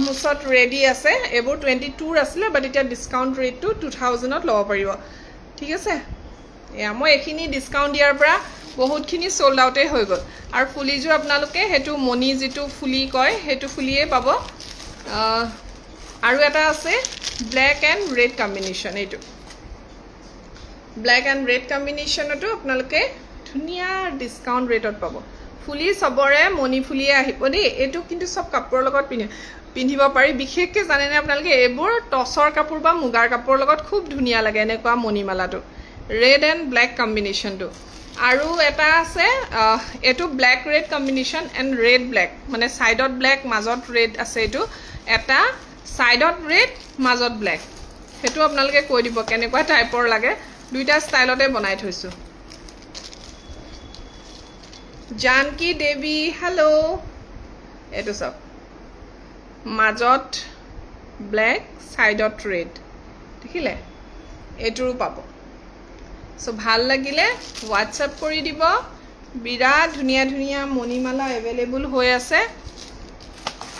মুছত ৰেডি আছে এবোৰ 22 আছিল বাট এটা ডিসকাউন্ট ৰেটটো 2000 ত লব পাৰিব ঠিক আছে এয়া মই এখিনি ডিসকাউন্ট দিয়াৰ পৰা বহুতখিনি সোল্ড আউটে হৈ গল আৰু ফুলিজু আপোনালোকে হেতু মণি যেটো ফুলি কয় হেতু ফুলিয়ে পাব আৰু এটা আছে ব্ল্যাক এন্ড ৰেড কম্বিনেশন এটো ব্ল্যাক এন্ড ৰেড কম্বিনেশনটো আপোনালোকে ধুনিয়া ডিসকাউন্ট ৰেটত পাব ফুলি সবৰে মনি ফুলিয়ে আহিব দেই এটো কিন্তু সব কাপোৰৰ লগত পিন্ধিব পাৰি বিশেষকে জানেনে আপোনালোকে এবোৰ টসৰ কাপোৰ বা মুগাৰ কাপোৰৰ লগত খুব ধুনিয়া লাগে এনেকুৱা মনিমালাটো ৰেড এন্ড ব্ল্যাক কম্বিনেশনটো আৰু এটা আছে এটো black red combination and red black মানে সাইডত ব্ল্যাক মাজত ৰেড আছে এটো এটা সাইডত ৰেড মাজত ব্ল্যাক হেতু আপোনালোকে কৈ দিব কেনেকুৱা টাইপৰ লাগে দুইটা ষ্টাইলতে বনাই থৈছো जानकी देवी हेलो एटो सब মাজত ব্ল্যাক সাইডত ৰেড দেখিলে এটুৰু পাব সো ভাল লাগিলে WhatsApp কৰি দিব বিৰাট ধুনিয়া ধুনিয়া মণিমালা अवेलेबल হৈ আছে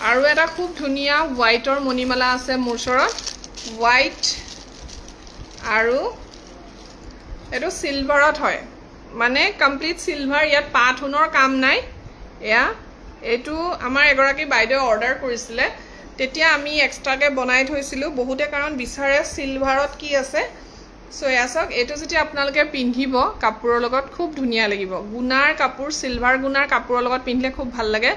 আৰু এটা খুব ধুনিয়া হোৱাইটৰ মণিমালা আছে মোৰ ওচৰত হোৱাইট আৰু এটো সিলভাৰত হয় মানে কমপ্লিট সিলভাৰ ইয়াত পাথুনৰ কাম নাই এয়া এটো আমাৰ এগৰাকী বাইদেউ অৰ্ডাৰ কৰিছিলে তেতিয়া আমি এক্সট্ৰাকে বনাই থৈছিলো বহুতে কাৰণ বিচাৰে সিলভাৰত কি আছে সো ইয়াসক এটো যদি আপোনালোকে পিন্ধিব কাপোৰৰ লগত খুব ধুনিয়া লাগিব গুনাৰ কাপোৰ সিলভাৰ গুনাৰ কাপোৰৰ লগত পিন্ধিলে খুব ভাল লাগে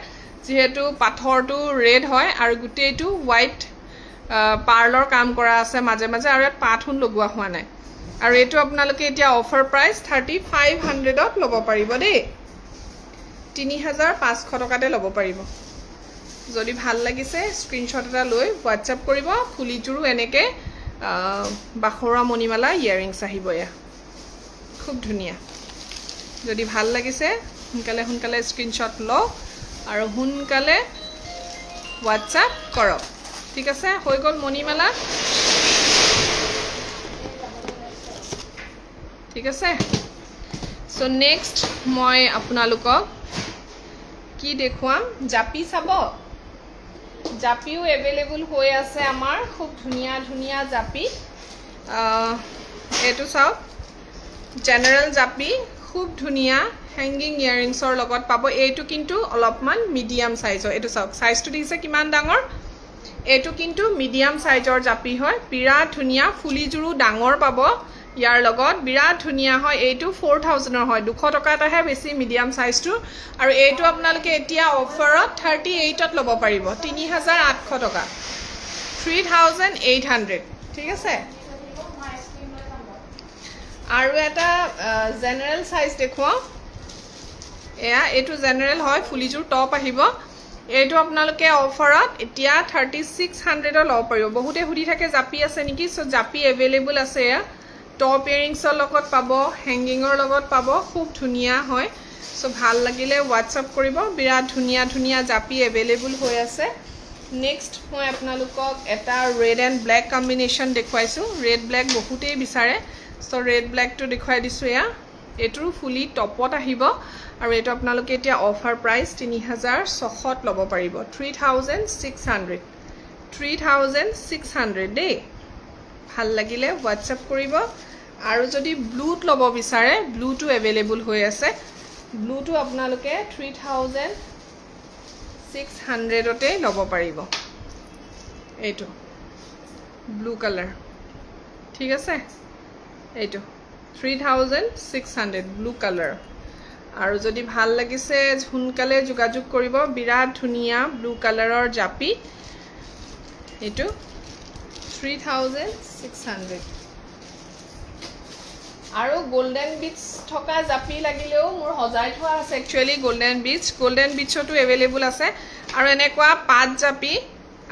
যেহেতু পাথৰটো ৰেড হয় আৰু গুটেইটো হোৱাইট পাৰ্লৰ কাম কৰা আছে মাজে মাজে আৰু ইয়াত পাথুন লগোৱা হোৱা নাই আৰু এটো আপোনালোকে এতিয়া অফাৰ প্ৰাইস 3500 ত লব পাৰিব দেই 3500 টকাতে লব পাৰিব যদি ভাল লাগিছে স্ক্ৰিনশ্বট এটা লৈ WhatsApp কৰিব ফুলিজুৰু এনেকে বাখৰা মণিমালা ইয়াৰিংছ আহিব এয়া খুব ধুনিয়া যদি ভাল লাগিছে হুনকালে স্ক্ৰিনশ্বট লও আৰু হুনকালে WhatsApp কৰক ঠিক আছে হৈ গল মণিমালা ঠিক আছে সো নেক্সট মই আপোনালোকক কি দেখুৱাম জাপি চাব জাপিও अवेलेबल হৈ আছে আমাৰ খুব ধুনিয়া ধুনিয়া জাপি এটো চাও জেনাৰেল জাপি খুব ধুনিয়া হ্যাঙ্গিং ইয়াৰিংছৰ লগত পাব এইটো কিন্তু অলপমান মিডিয়াম সাইজৰ এটো চাও সাইজটো দিছে কিমান ডাঙৰ এটো কিন্তু মিডিয়াম সাইজৰ জাপি হয় বিৰাট ধুনিয়া ফুলিজুৰু ডাঙৰ পাব ইয়াৰ লগত বিৰাট ধুনিয়া হয় এইটো 4000 হয় 200 টকা এটাহে বেছি মিডিয়াম সাইজটো আৰু এইটো আপোনালোকে এতিয়া অফাৰত 38 ত লব পাৰিব 3800 টকা 3800 ঠিক আছে আৰু এটা জেনাৰেল সাইজ দেখুৱা এয়া এইটো জেনাৰেল হয় ফুলিজুৰ টপ আহিব এইটো আপোনালোকে অফাৰত এতিয়া 3600 ত লব পাৰিব বহুতে হুদি থাকে জাপি আছে নেকি সো জাপি अवेलेबल আছে এয়া টপ ইয়াৰিংছৰ লগত পাব হ্যাঙ্গিংৰ লগত পাব খুব ধুনিয়া হয় সো ভাল লাগিলে WhatsApp কৰিব বিৰাট ধুনিয়া ধুনিয়া জাপি अवेलेबल হৈ আছে নেক্সট মই আপোনালোকক এটা ৰেড এন্ড ব্ল্যাক কম্বিনেশন দেখুৱাইছো ৰেড ব্ল্যাক বহুতেই বিচাৰে সো ৰেড ব্ল্যাক টো দেখুৱাই দিছো এয়া এটুৰু ফুলি টপত আহিব আৰু এটো আপোনালোকে এতিয়া অফাৰ প্ৰাইস 3600 ত লব পাৰিব 3600 3600 দেই ভাল লাগিলে WhatsApp কৰিব আৰু যদি ব্লুত ল'ব বিচাৰে ব্লুটো अवेलेबल হৈ আছে ব্লুটো আপোনালোকে 3600 তে ল'ব পাৰিব এইটো ব্লু কালাৰ ঠিক আছে এইটো 3600 ব্লু কালাৰ আৰু যদি ভাল লাগিছে হুনকালে যোগাযোগ কৰিব বিৰাট ধুনিয়া ব্লু কালাৰৰ জাপি এইটো 3600 আৰু গোল্ডেন বিচ থকা জাপি লাগিলেও মোৰ হজাই থোৱা আছে একচুয়ালি গোল্ডেন বিচটো अवेलेबल আছে আৰু এনেকুৱা পাঁচ জাপি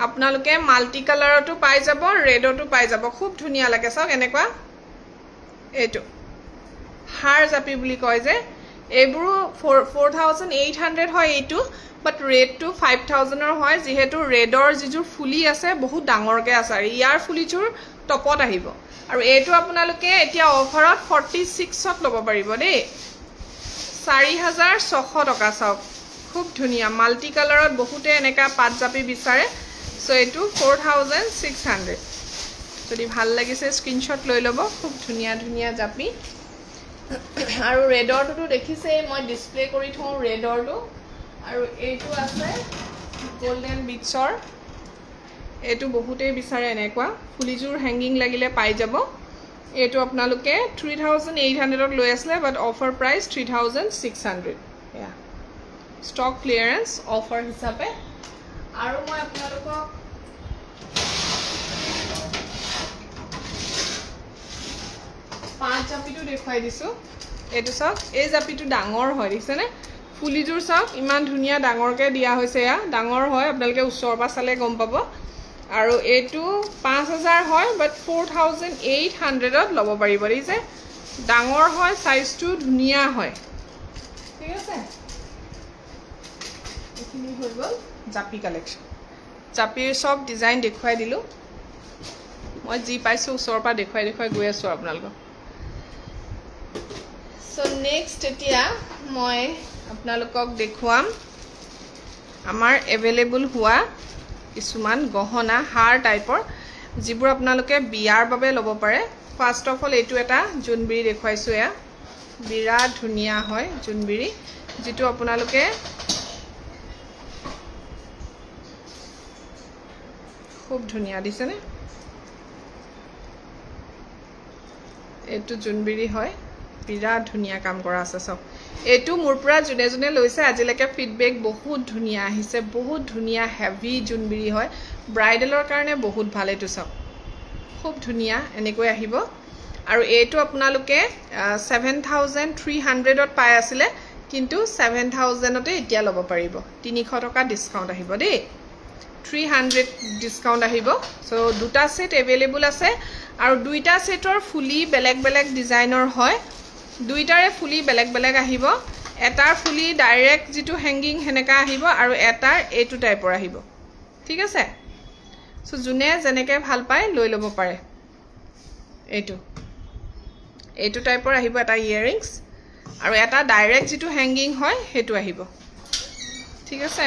আপোনালোকে মাল্টি কালাৰটো পাই যাব ৰেডটো পাই যাব খুব ধুনিয়া লাগে সক এনেকুৱা এইটো হাৰ জাপি বুলি কয় যে এবোৰ 4800 হয় এইটো বাট ৰেড টু 5000 ৰ হয় যেহেতু ৰেডৰ যিজুৰ ফুলি আছে বহুত ডাঙৰকে আছে আৰু ইয়াৰ ফুলিজুৰ টপত আহিব আৰু এইটো আপোনালোকে এতিয়া অফাৰত 46 ত ল'ব পাৰিব দেই 4600 টকা সক খুব ধুনিয়া মাল্টি কালাৰত বহুতে এনেকা পাঁচ জাপি বিচাৰে সো এইটো 4600 যদি ভাল লাগিছে স্ক্ৰিনশ্বট লৈ ল'ব খুব ধুনিয়া ধুনিয়া জাপি আৰু ৰেডৰটো দেখিছে মই ডিসপ্লে কৰি থওঁ ৰেডৰটো আৰু এইটো আছে গোল্ডেন বিচৰ এইটো বহুতে বিচাৰে এনেকুৱা ফুলিজুৰ হ্যাঙ্গিং লাগিলে পাই যাব এইটো আপোনালোকে 3800 ত লৈ আসলে বাট অফাৰ প্ৰাইস 3600 ইয়া স্টক ক্লিয়াৰেন্স অফাৰ হিচাপে আৰু মই আপোনালোকক পাঁচ জাপিটো দেখুৱাই দিছো এটো সক এই জাপিটো ডাঙৰ হয় দিছেনে ফুলিজুৰ সক ইমান ধুনিয়া ডাঙৰকে দিয়া হৈছে ইয়া ডাঙৰ হয় আপোনালোকে উচ্চৰ পা চালে গম পাব আৰু এটো 5000 হয় বাট 4800 ত ল'ব পাৰিব দিছে ডাঙৰ হয় সাইজটো ধুনিয়া হয় ঠিক আছে এখিনি হৈ গল জাপি কালেকশন জাপিৰ সব ডিজাইন দেখুৱাই দিলো মই জি পাইছো উচ্চৰ পা দেখুৱাই গৈ আছো আপোনালোকক সো নেক্সট এতিয়া মই আপোনালোকক দেখুৱাম আমাৰ अवेलेबल হোৱা কিছুমান গহনা হাৰ টাইপৰ যিবোৰ আপোনালোকে বিয়াৰ বাবে ল'ব পাৰে ফাৰ্স্ট অফ অল এইটো এটা জুনবিৰি দেখুৱাইছো এয়া বিৰাট ধুনিয়া হয় জুনবিৰি যেটো আপোনালোকে খুব ধুনিয়া দিছেনে এইটো জুনবিৰি হয় বিৰাট ধুনিয়া কাম কৰা আছে সব এইটো মোৰ পুৰা জুনে জুনে লৈছে আজিলৈকে ফিডবেক বহুত ধুনিয়া আহিছে বহুত ধুনিয়া হেভি জুনবিৰি হয় ব্ৰাইডেলৰ কাৰণে বহুত ভাল এইটো সব খুব ধুনিয়া এনেকৈ আহিব আৰু এইটো আপোনালোকে 7300 ত পাই আছিলে কিন্তু 7000 তে এতিয়া ল'ব পাৰিব 300 টকা ডিসকাউন্ট আহিব দেই 300 ডিসকাউন্ট আহিব সো দুটা সেট अवेलेबल আছে আৰু দুইটা সেটৰ ফুলি বেলেগ বেলেগ ডিজাইনৰ হয় দুইটাৰে ফুলি বেলেগ বেলেগ আহিব এটাৰ ফুলি ডাইৰেক্ট যেটো হ্যাঙ্গিং হেনেকা আহিব আৰু এটাৰ এইটো টাইপৰ আহিব ঠিক আছে সো জুনে জেনেকে ভাল পায় লৈ ল'ব পাৰে এইটো টাইপৰ আহিব এটা ইয়াৰিংস আৰু এটা ডাইৰেক্ট যেটো হ্যাঙ্গিং হয় হেতু আহিব ঠিক আছে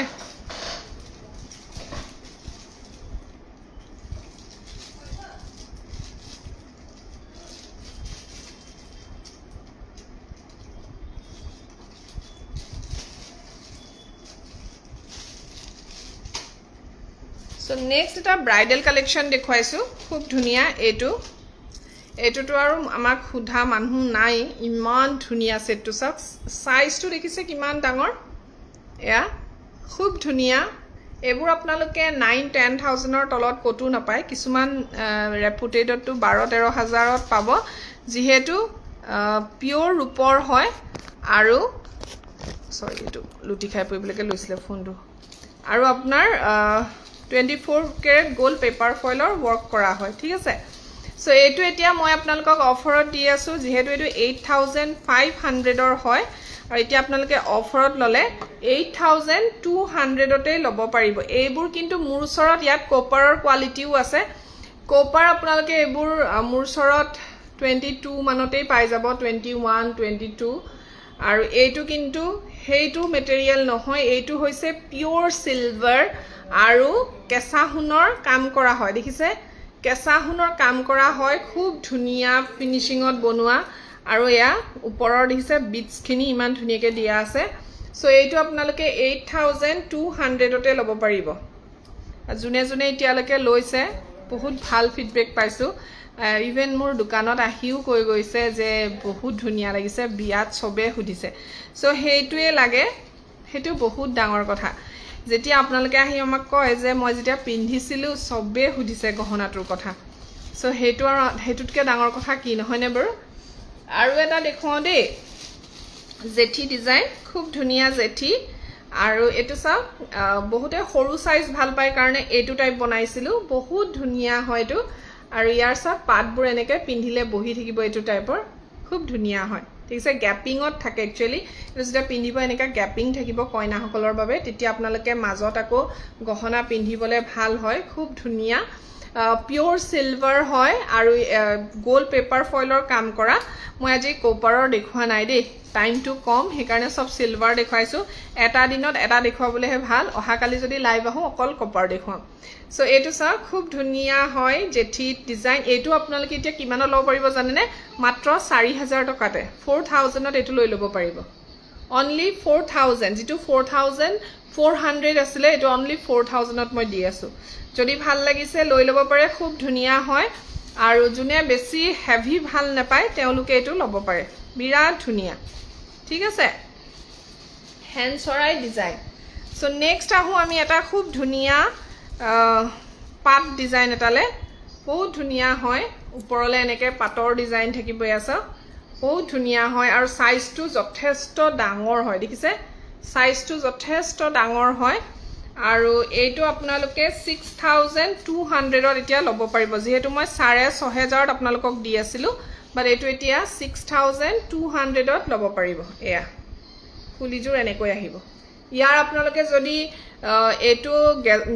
So next এটা bridal collection দেখুৱাইছো খুব ধুনিয়া এটোটো আৰু আমাক খুধা মানুহ নাই ইমান ধুনিয়া সেটটো সব সাইজটো দেখিছে কিমান ডাঙৰ এয়া খুব ধুনিয়া এবোৰ আপোনালোকে 9-10,000 ৰ তলত কটু নাপায় কিছুমান ৰেপুটেডটো 12-13,000 ত পাব যেহেতু পিওৰ ৰূপৰ হয় আৰু সৰি এটো লুটি খাই পৰিবলৈকে লৈছিলে ফোনটো আৰু আপোনাৰ 24 कैरेट गोल्ड पेपर फॉइलर वर्क करा হয় ঠিক আছে সো এটো এতিয়া মই আপোনালোকক অফাৰত দি আছো যেহেতু এটো 8500 ৰ হয় আৰু এতিয়া আপোনালোকে অফাৰত ললে 8200 তে ল'ব পাৰিব এইবোৰ কিন্তু মোৰ ওচৰত ইয়াত কপাৰৰ কোৱালিটিও আছে কপাৰ আপোনালোকে এইবোৰ মোৰ ওচৰত 22 মানতেই পাই যাব 21 22 আৰু এইটো কিন্তু হেইটো মেটেৰিয়েল নহয় এইটো হৈছে পিওৰ সিলভাৰ আৰু কেঁচা সোণৰ কাম কৰা হয় দেখিছে কেঁচা সোণৰ কাম কৰা হয় খুব ধুনীয়া ফিনিশিঙত বনোৱা আৰু এয়া ওপৰৰ দেখিছে বিটছখিনি ইমান ধুনীয়াকৈ দিয়া আছে সো এইটো আপোনালোকে 8200 তে ল'ব পাৰিব জুনে জুনে এতিয়ালৈকে লৈছে বহুত ভাল ফিডবেক পাইছো ইভেন মোৰ দোকানত আহিও কৈ গৈছে যে বহুত ধুনীয়া লাগিছে বিয়াত সবে সুধিছে সো হেইটোৱে লাগে হেতু বহুত ডাঙৰ কথা যেতিয়া আপোনালোকে আহি আমাক কয় যে মই যেতিয়া পিন্ধিছিলো সবে সুধিছে গহনাটোৰ কথা সো হেতুতকে ডাঙৰ কথা কি নহয়নে বাৰু আৰু এটা দেখুৱাও দেই জেঠি ডিজাইন খুব ধুনীয়া জেঠি আৰু এটো চাও বহুতে সৰু সাইজ ভাল পায় কাৰণে এটো টাইপ বনাইছিলো বহুত ধুনীয়া হয়টো আৰু ইয়াৰ সব পাটবোৰ এনেকে পিন্ধিলে বহি থাকিব এটো টাইপৰ খুব ধুনীয়া হয় ঠিক আছে গ্যাপিংত থাকে একচুয়ালি এটো যেটা পিন্ধিব এনেকা গ্যাপিং থাকিব কইনা সকলৰ বাবে তেতিয়া আপোনালোকে মাজত আকৌ গহনা পিন্ধিবলে ভাল হয় খুব ধুনীয়া পিওর সিলভার হয় আৰু গোল পেপাৰ ফয়েলৰ কাম কৰা মই আজি কপাৰৰ দেখুৱা নাই দেই টাইমটো কম হেকাৰণে সব সিলভাৰ দেখাইছো এটা দিনত এটা দেখাবলেহে ভাল অহাকালি যদি লাইভ আহো অকল কপাৰ দেখুৱাম সো এটো সা খুব ধুনীয়া হয় জেঠি ডিজাইন এটো আপোনালোকে এতিয়া কিমান লব পাৰিব জানেনে মাত্ৰ 4000 টকাতে 4000 ত এটো লৈ লব পাৰিব only 4000 যেটো 4400 আছিল এটো only 4000 ত মই দি আছো যদি ভাল লাগিছে লৈ লব পাৰে খুব ধুনীয়া হয় আৰু জুনে বেছি হেভি ভাল নাপায় তেওঁলোকে এটো লব পাৰে বিৰাট ধুনীয়া ঠিক আছে হ্যান্ডসৰাই ডিজাইন সো নেক্সট আহো আমি এটা খুব ধুনীয়া পাট ডিজাইন এটালে বহুত ধুনীয়া হয় ওপৰলে এনেকে পাটৰ ডিজাইন থাকিব আছে বহুত ধুনীয়া হয় আৰু সাইজটো যথেষ্ট ডাঙৰ হয় দেখিছে সাইজটো যথেষ্ট ডাঙৰ হয় আৰু এইটো আপোনালোকে 6200 ত এতিয়া লব পাৰিব যেহেতু মই 6500 ত আপোনালোকক দি আছিলো বাট এইটো এতিয়া 6200 ত লব পাৰিব এয়া ফুলিজুৰ এনেকৈ আহিব ইয়াৰ আপোনালোকে যদি এইটো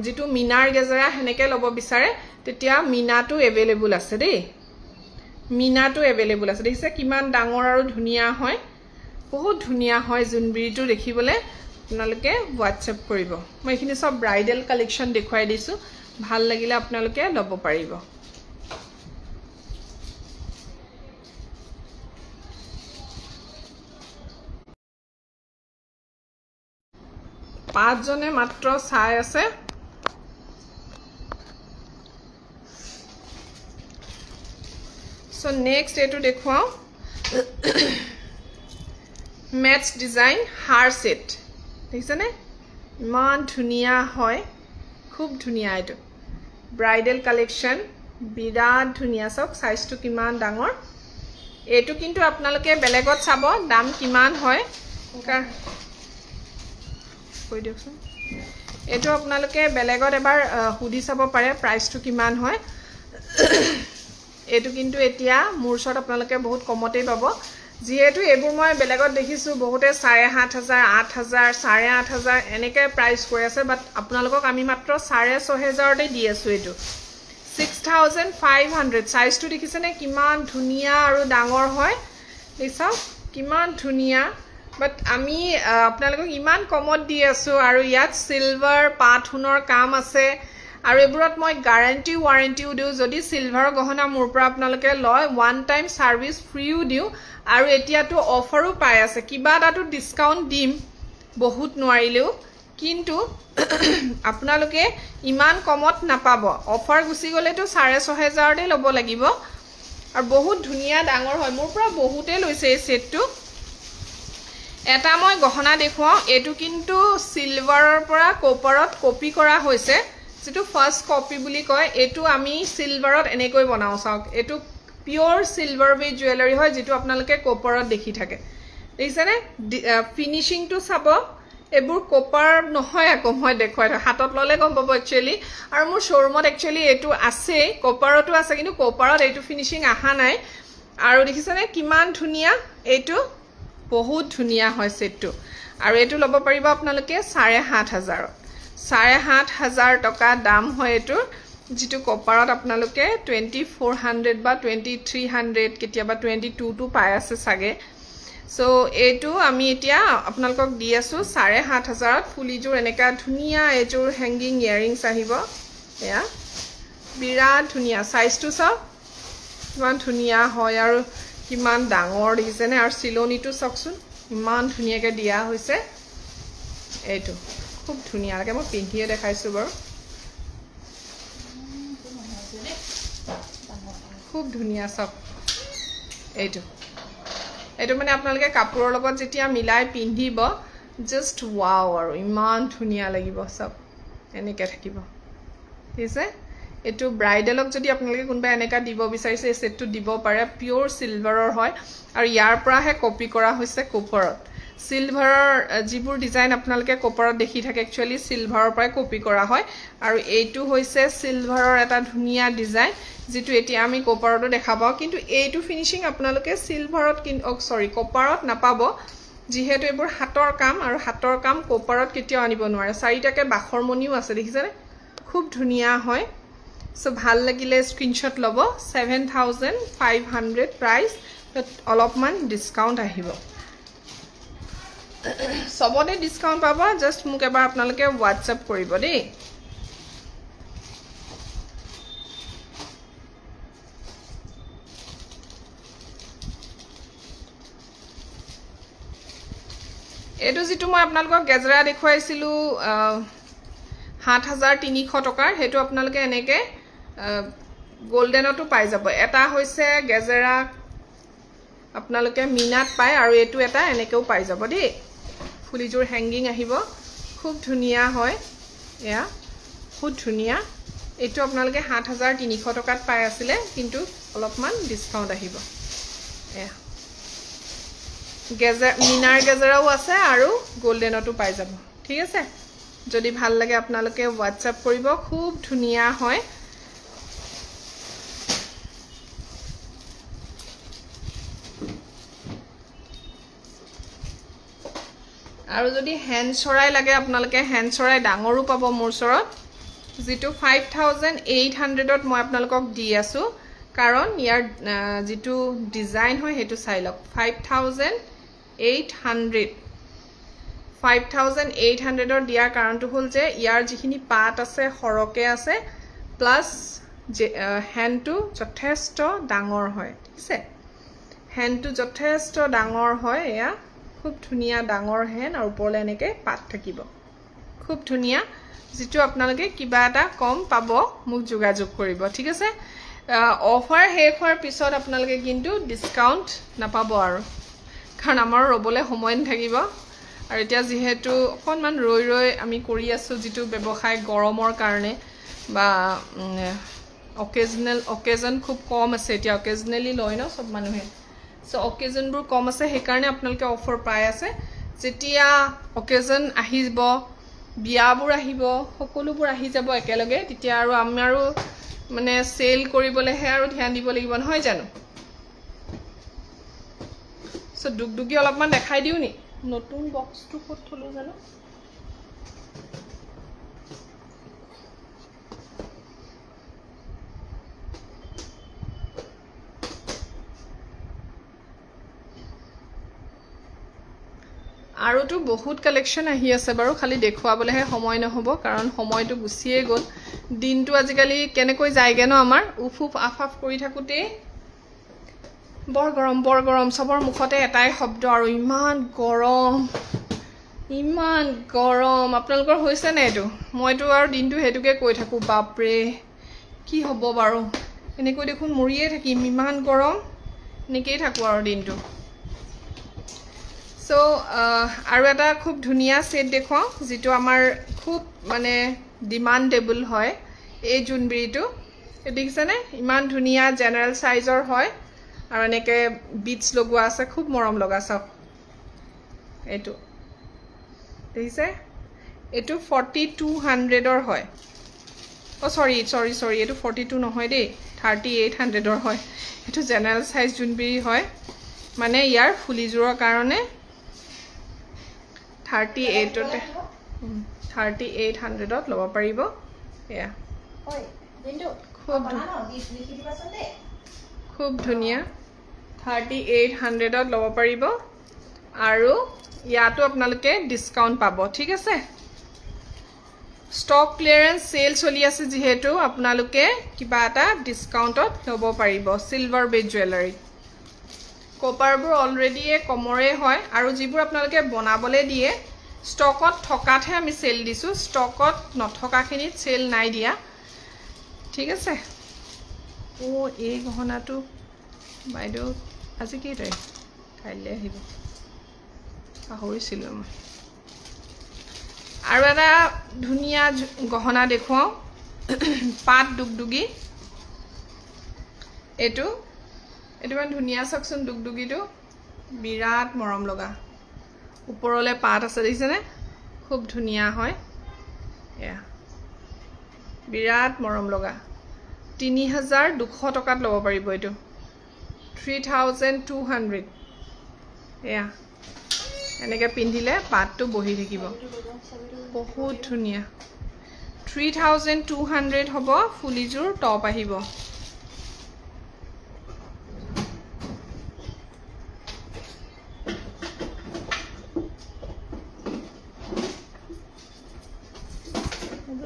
যেটো মিনাৰ গেজৰা হেনেকে লব বিচাৰে তেতিয়া মিনাটো अवेलेबल আছে দেই মিনাটো अवेलेबल আছে দেখিছে কিমান ডাঙৰ আৰু ধুনীয়া হয় বহুত ধুনীয়া হয় জুনবিৰিটো দেখিবলে আপোনালোকে WhatsApp কৰিব মই এখিনি সব ব্ৰাইডাল কালেকশন দেখুৱাই দিছো ভাল লাগিলে আপোনালোকে লব পাৰিব পাঁচজনে মাত্ৰ চাই আছে সো নেক্সট এটো দেখুৱাও ম্যাচ ডিজাইন হার সেট দেখিছেনে ইমান ধুনীয়া হয় খুব ধুনীয়া এটো ব্রাইডাল কালেকশন বিৰাট ধুনীয়া সব সাইজটো কিমান ডাঙৰ এটো কিন্তু আপোনালোকে বেলেগত চাব দাম কিমান হয় কৈ দিওকচোন এটো আপোনালোকে বেলেগত এবাৰ হুদি চাব পাৰে প্ৰাইসটো কিমান হয় এটো কিন্তু এতিয়া মোৰ ওচৰত আপোনালোকে বহুত কমতেই পাব যেহেতু এবোৰ মই বেলেগত দেখিছো বহুতে 7500 8000 8500 এনেকে প্ৰাইস কৈ আছে বাট আপোনালোকক আমি মাত্ৰ 6500 তে দি আছো এটো 6500 সাইজটো দেখিছেনে কিমান ধুনীয়া আৰু ডাঙৰ হয় দেখছ কিমান ধুনীয়া বাট আমি আপোনালোকক ইমান কমত দি আছো আৰু ইয়াত সিলভাৰ পাথুনৰ কাম আছে আৰু এবোৰত মই গ্যাৰান্টি ওয়াৰেন্টিও দিও যদি সিলভাৰ গহনা মোৰ পৰা আপোনালোকে লয় ওয়ান টাইম সাৰ্ভিস ফ্ৰীও দিও আৰু এতিয়াটো অফাৰো পাই আছে কিবা দাটো ডিসকাউন্ট দিম বহুত নোৱাৰিলেও কিন্তু আপোনালোকে ইমান কমত নাপাব অফাৰ গুছি গলেটো 6500 তে লব লাগিব আৰু বহুত ধুনীয়া ডাঙৰ হয় মোৰ পৰা বহুতে লৈছে এই সেটটো এটা মই গহনা দেখুৱাও এটো কিন্তু সিলভাৰৰ পৰা কপাৰত কপি কৰা হৈছে যেটো ফাৰ্স্ট কপি বুলি কয় এটো আমি সিলভাৰত এনেকৈ বনাও চাওক এটো পিওৰ সিলভাৰ বে জুয়েলাৰি হয় যেটো আপোনালোকে কপাৰত দেখি থাকে দেখিছেনে ফিনিশিং টু চাব এবোৰ কপাৰ নহয় আকৌ মই দেখুৱাই হাতত ললে গম পাব একচুয়ালি আৰু মোৰ শোৰুমত একচুয়ালি এটো আছে কপাৰটো আছে কিন্তু কপাৰত এটো ফিনিশিং আহা নাই আৰু দেখিছেনে কিমান ধুনীয়া এটো বহুত ধুনীয়া হয় সেটটো আৰু এটো লব পাৰিব আপোনালোকে 7500 7500 টকা দাম হয় এটো যেটো কপাৰত আপোনালোকে 2400 বা 2300 কেতিয়াবা 22 টু পাই আছে সাগে সো এইটো আমি এতিয়া আপোনালোকক দি আছো ৭,৫০০ত ফুলিযোৰ এনেকা ধুনিয়া এযোৰ হেংগিং ইয়াৰিংছ আহিব এয়া বিৰাট ধুনিয়া সাইজটো চাও কিমান ধুনিয়া হয় আৰু কিমান ডাঙৰ দেখিছেনে আৰু চিলনিটো চাওকচোন ইমান ধুনিয়াকে দিয়া হৈছে এইটো খুব ধুনিয়া লাগে মই পিন্ধিয়ে দেখাইছো বাৰু খুব ধুনিয়া সব এইটো এইটো মানে আপোনালোকে কাপোৰৰ লগত যেতিয়া মিলাই পিন্ধিব জাস্ট ওয়াও আৰু ইমান ধুনিয়া লাগিব সব এনেকে থাকিব ঠিক আছে এটো ব্ৰাইডেলক যদি আপোনালোকে কোনবা এনেকা দিব বিচাৰিছে এই সেটটো দিব পাৰে পিওৰ সিলভাৰৰ হয় আৰু ইয়াৰ পৰাহে কপি কৰা হৈছে কোপাৰত সিলভাৰৰ জিবুৰ ডিজাইন আপোনালোকে কোপাৰত দেখি থাকে একচুয়ালি সিলভাৰৰ পৰাই কপি কৰা হয় আৰু এইটো হৈছে সিলভাৰৰ এটা ধুনিয়া ডিজাইন যেটো এতিয়া আমি কোপাৰটো দেখাবো কিন্তু এইটো ফিনিশিং আপোনালোকে সিলভাৰত সৰি কোপাৰত নাপাব যিহেতু এবোৰ হাতৰ কাম আৰু হাতৰ কাম কোপাৰত কেতিয়াও আনিব নোৱাৰে চাৰিটাকে বাখৰ মনিও আছে দেখিছেনে খুব ধুনিয়া হয় সো ভাল লাগিলে স্ক্ৰিনশট লব ৭,৫০০ প্ৰাইস অলপমান ডিসকাউন্ট আহিব সবতে ডিসকাউন্ট পাবা জাস্ট মোক এবাৰ আপোনালোকে WhatsApp কৰিব দেই এটো যেটো মই আপোনালোকক গেজৰা দেখুৱাইছিলো ৭,৩০০ টকাৰ হেতু আপোনালোকে এনেকে গোল্ডেনটো পাই যাব এটা হৈছে গেজৰা আপোনালোকে মিনাত পায় আৰু এটো এটা এনেকেও পাই যাব দেই ফুলিজোৰ হেংগিং আহিব খুব ধুনিয়া হয় এয়া খুব ধুনিয়া এটো আপোনালোকে ৭,৩০০ টকাত পাই আছিলে কিন্তু অলপমান ডিসকাউন্ট আহিব এয়া গেজৰা মিনাৰ গেজৰাও আছে আৰু গোল্ডেনটো পাই যাব ঠিক আছে যদি ভাল লাগে আপোনালোকে WhatsApp কৰিব খুব ধুনিয়া হয় আৰু যদি হ্যান্ড ছৰাই লাগে আপোনালোকে হ্যান্ড ছৰাই ডাঙৰো পাব মোৰ ওচৰত যেটো 5,800ত মই আপোনালোকক দি আছো কাৰণ ইয়াৰ যেটো ডিজাইন হয় হেতু চাই লওক 5,800ৰ দিয়াৰ কাৰণটো হল যে ইয়াৰ যিখিনি পাত আছে হৰকে আছে প্লাস হ্যান্ডটো যথেষ্ট ডাঙৰ হয় ঠিক আছে হ্যান্ডটো যথেষ্ট ডাঙৰ হয় এয়া খুব ধুনিয়া ডাঙৰ হ্যান্ড আৰু ওপৰলে এনেকে পাত থাকিব খুব ধুনিয়া যেটো আপোনালোকে কিবা এটা কম পাব মোক যোগাযোগ কৰিব ঠিক আছে অফাৰ শেষ হোৱাৰ পিছত আপোনালোকে কিন্তু ডিসকাউন্ট নাপাব আৰু কাৰণ আমাৰ ৰবলে সময় নাথাকিব আৰু এতিয়া যেহেতু অকনমান ৰৈ আমি কৰি আছো যেটো ব্যৱসায় গৰমৰ কাৰণে বা অকেজন খুব কম আছে এতিয়া অকেজনেলি লয় ন সব মানুহে সো অকেজনবোৰ কম আছে সেই কাৰণে আপোনালোকে অফাৰ পাই আছে যেতিয়া অকেজন আহিব বিয়াবোৰ আহিব সকলোবোৰ আহি যাব একেলগে তেতিয়া আৰু আমাৰো মানে সেল কৰিবলেহে আৰু ধ্যান দিব লাগিব নহয় জানো সো দুগদুগি অলপমান দেখাই দিও নি নতুন বক্সটো ক'ত থলো জানো আৰু তো বহুত কালেকশন আহি আছে বাৰু খালি দেখুৱাবলেহে সময় নহব কাৰণ সময়টো গুছিয়ে গল দিনটো আজিকালি কেনেকৈ যায়গে ন আমাৰ উফুফ আফাফ কৰি থাকুতে বৰ গৰম সবৰ মুখতে এটাই শব্দ আৰু ইমান গৰম আপোনালোকৰ হৈছে না এটো মইতো আৰু দিনটো হেতুকে কৈ থাকো বাপৰে কি হ'ব বাৰু এনেকৈ দেখোন মৰিয়ে থাকিম ইমান গৰম নেকেই থাকো আৰু দিনটো সো আৰু এটা খুব ধুনিয়া সেট দেখুৱাও যেটো আমাৰ খুব মানে ডিমান্ডেবল হয় এই জুনবিৰিটো দেখিছেনে ইমান ধুনিয়া জেনাৰেল সাইজৰ হয় আৰু এনেকে বিটস লগোৱা আছে খুব মৰম লগা সব এটো দেখিছে এটো 4,200ৰ হয় ও সৰি এটো 42 নহয় দেই 3,800ৰ হয় এটো জেনাৰেল সাইজ জুনবিৰি হয় মানে ইয়াৰ ফুলিজোৰৰ কাৰণে 3800ত লব পাৰিব এয়া খুব ধুনিয়া 3,800ত লব পাৰিব আৰু ইয়াতো আপোনালোকে ডিসকাউন্ট পাব ঠিক আছে স্টক ক্লিয়াৰেন্স সেল চলি আছে যেহেতু আপোনালোকে কিবা এটা ডিসকাউন্টত লব পাৰিব সিলভাৰ বেড জুৱেলাৰী কপাৰবোৰ অলৰেডি কমৰে হয় আৰু যিবোৰ আপোনালোকে বনাবলে দিয়ে স্টকত থকাতহে আমি সেল দিছো স্টকত নথকাখিনিত সেল নাই দিয়া ঠিক আছে ও এই গহনাটো বাইদেউ আজি কি তাৰিখ কাইলে আহিব পাহৰিছিলো মই আৰু এটা ধুনিয়া গহনা দেখুৱাও পাট দুগদুগি এটো মান ধুনিয়া চাকচোন দুগদুগিটো বিৰাট মৰম লগা ওপৰলে পাট আছে দেখিছেনে খুব ধুনিয়া হয় এয়া বিৰাট মৰম লগা 3200 টকাত লব পাৰিব এটো 3200 এয়া এনেকে পিন্ধিলে পাটটো বহি থাকিব বহুত ধুনিয়া 3200 হ'ব ফুলিজুৰ টপ আহিব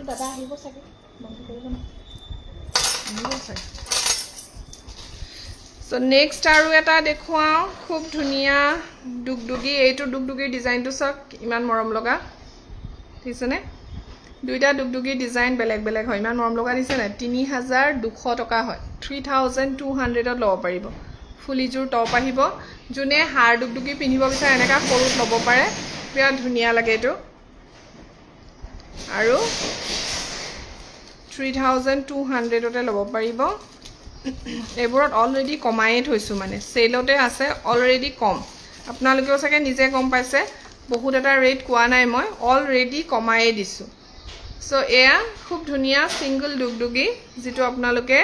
দাদা আহিব চাগে বন্ধ কৰিব না সো নেক্সট আৰু এটা দেখুৱাও খুব ধুনিয়া দুগদুগি এইটো দুগদুগিৰ ডিজাইনটো সক ইমান মৰম লগা ঠিকছেনে দুইটা দুগদুগিৰ ডিজাইন বেলেগ বেলেগ হয় ইমান মৰম লগা দিছেনে 3200 টকা হয় 3200 ত লব পাৰিব ফুলিজুৰ টপ আহিব জুনে হাড় দুগদুগি পিন্ধিব বিচাৰে এনেকা সৰুত লব পাৰে বিৰাট ধুনিয়া লাগে এটো আৰু 3200 তে লব পাৰিব এবোৰত অলৰেডি কমায়ে থৈছো মানে সেলতে আছে অলৰেডি কম আপোনালোকেও চাগে নিজে কম পাইছে বহুত এটা ৰেট কোৱা নাই মই অলৰেডি কমায়ে দিছো সো এয়া খুব ধুনিয়া সিঙ্গল দুগদুগি যেটো আপোনালোকে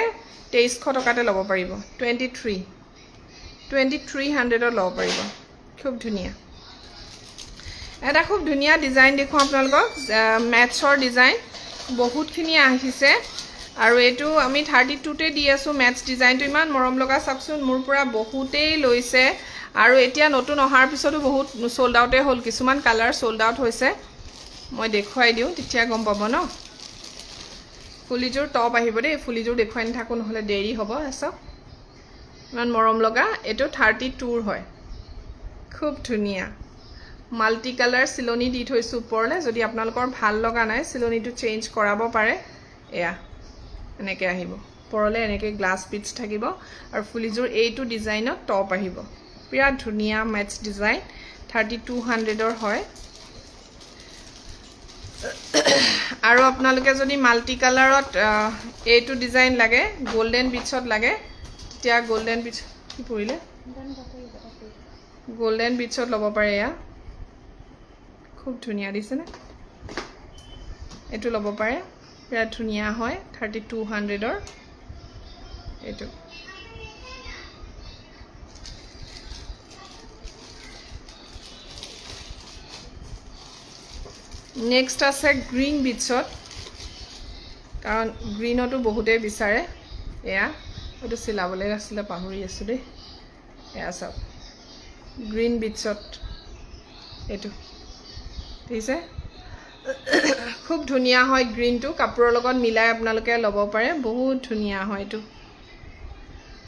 2300 টকাতে লব পাৰিব 2300 ত লব পাৰিব খুব ধুনিয়া এটা খুব ধুনিয়া ডিজাইন দেখো আপোনালোকক ম্যাচৰ ডিজাইন বহুতখিনি আহিছে আৰু এটো আমি 32 তে দি আছো ম্যাচ ডিজাইনটো ইমান মৰম লগা চাকচোন মোৰ পুৰা বহুতেই লৈছে আৰু এতিয়া নতুন অহাৰ পিছতো বহুত সোল্ড আউটে হল কিছুমান কালাৰ সোল্ড আউট হৈছে মই দেখুৱাই দিও তেতিয়া গম পাব ন ফুলিজুৰ টপ আহিব দে ফুলিজুৰ দেখুৱাই নাথাকো নহলে দেৰি হ'ব আসক ইমান মৰম লগা এটো 32 হয় খুব ধুনিয়া মাল্টি কালাৰ সিলনি দি থৈছো ওপৰলে যদি আপোনালোকৰ ভাল লগা নাই সিলনিটো চেঞ্জ কৰাব পাৰে এয়া এনেকে আহিব ওপৰলে এনেকে গ্লাস পিটস থাকিব আৰু ফুলিজুৰ এইটো ডিজাইনত টপ আহিব বিৰাট ধুনিয়া ম্যাচ ডিজাইন 3200 ৰ হয় আৰু আপোনালোকে যদি মাল্টি কালাৰত এইটো ডিজাইন লাগে গোল্ডেন বিটছত লাগে তেতিয়া গোল্ডেন বিটছ কি পৰিলে গোল্ডেন বিটছত লব পাৰে এয়া খুব ধুনিয়া দিছে না এটো লব পাৰে বিৰাট ধুনিয়া হয় 3200 ৰ এটো নেক্সট আছে গ্ৰীন বিটছত কাৰণ গ্ৰীনটো বহুতে বিচাৰে এয়া এটো সিলাবলে আছিল পাহৰি আছো দে এয়া সব গ্ৰীন বিটছত এটো দিছে খুব ধুনিয়া হয় গ্ৰীনটো কাপোৰৰ লগত মিলাই আপোনালোকে লব পাৰে বহুত ধুনিয়া হয় এটো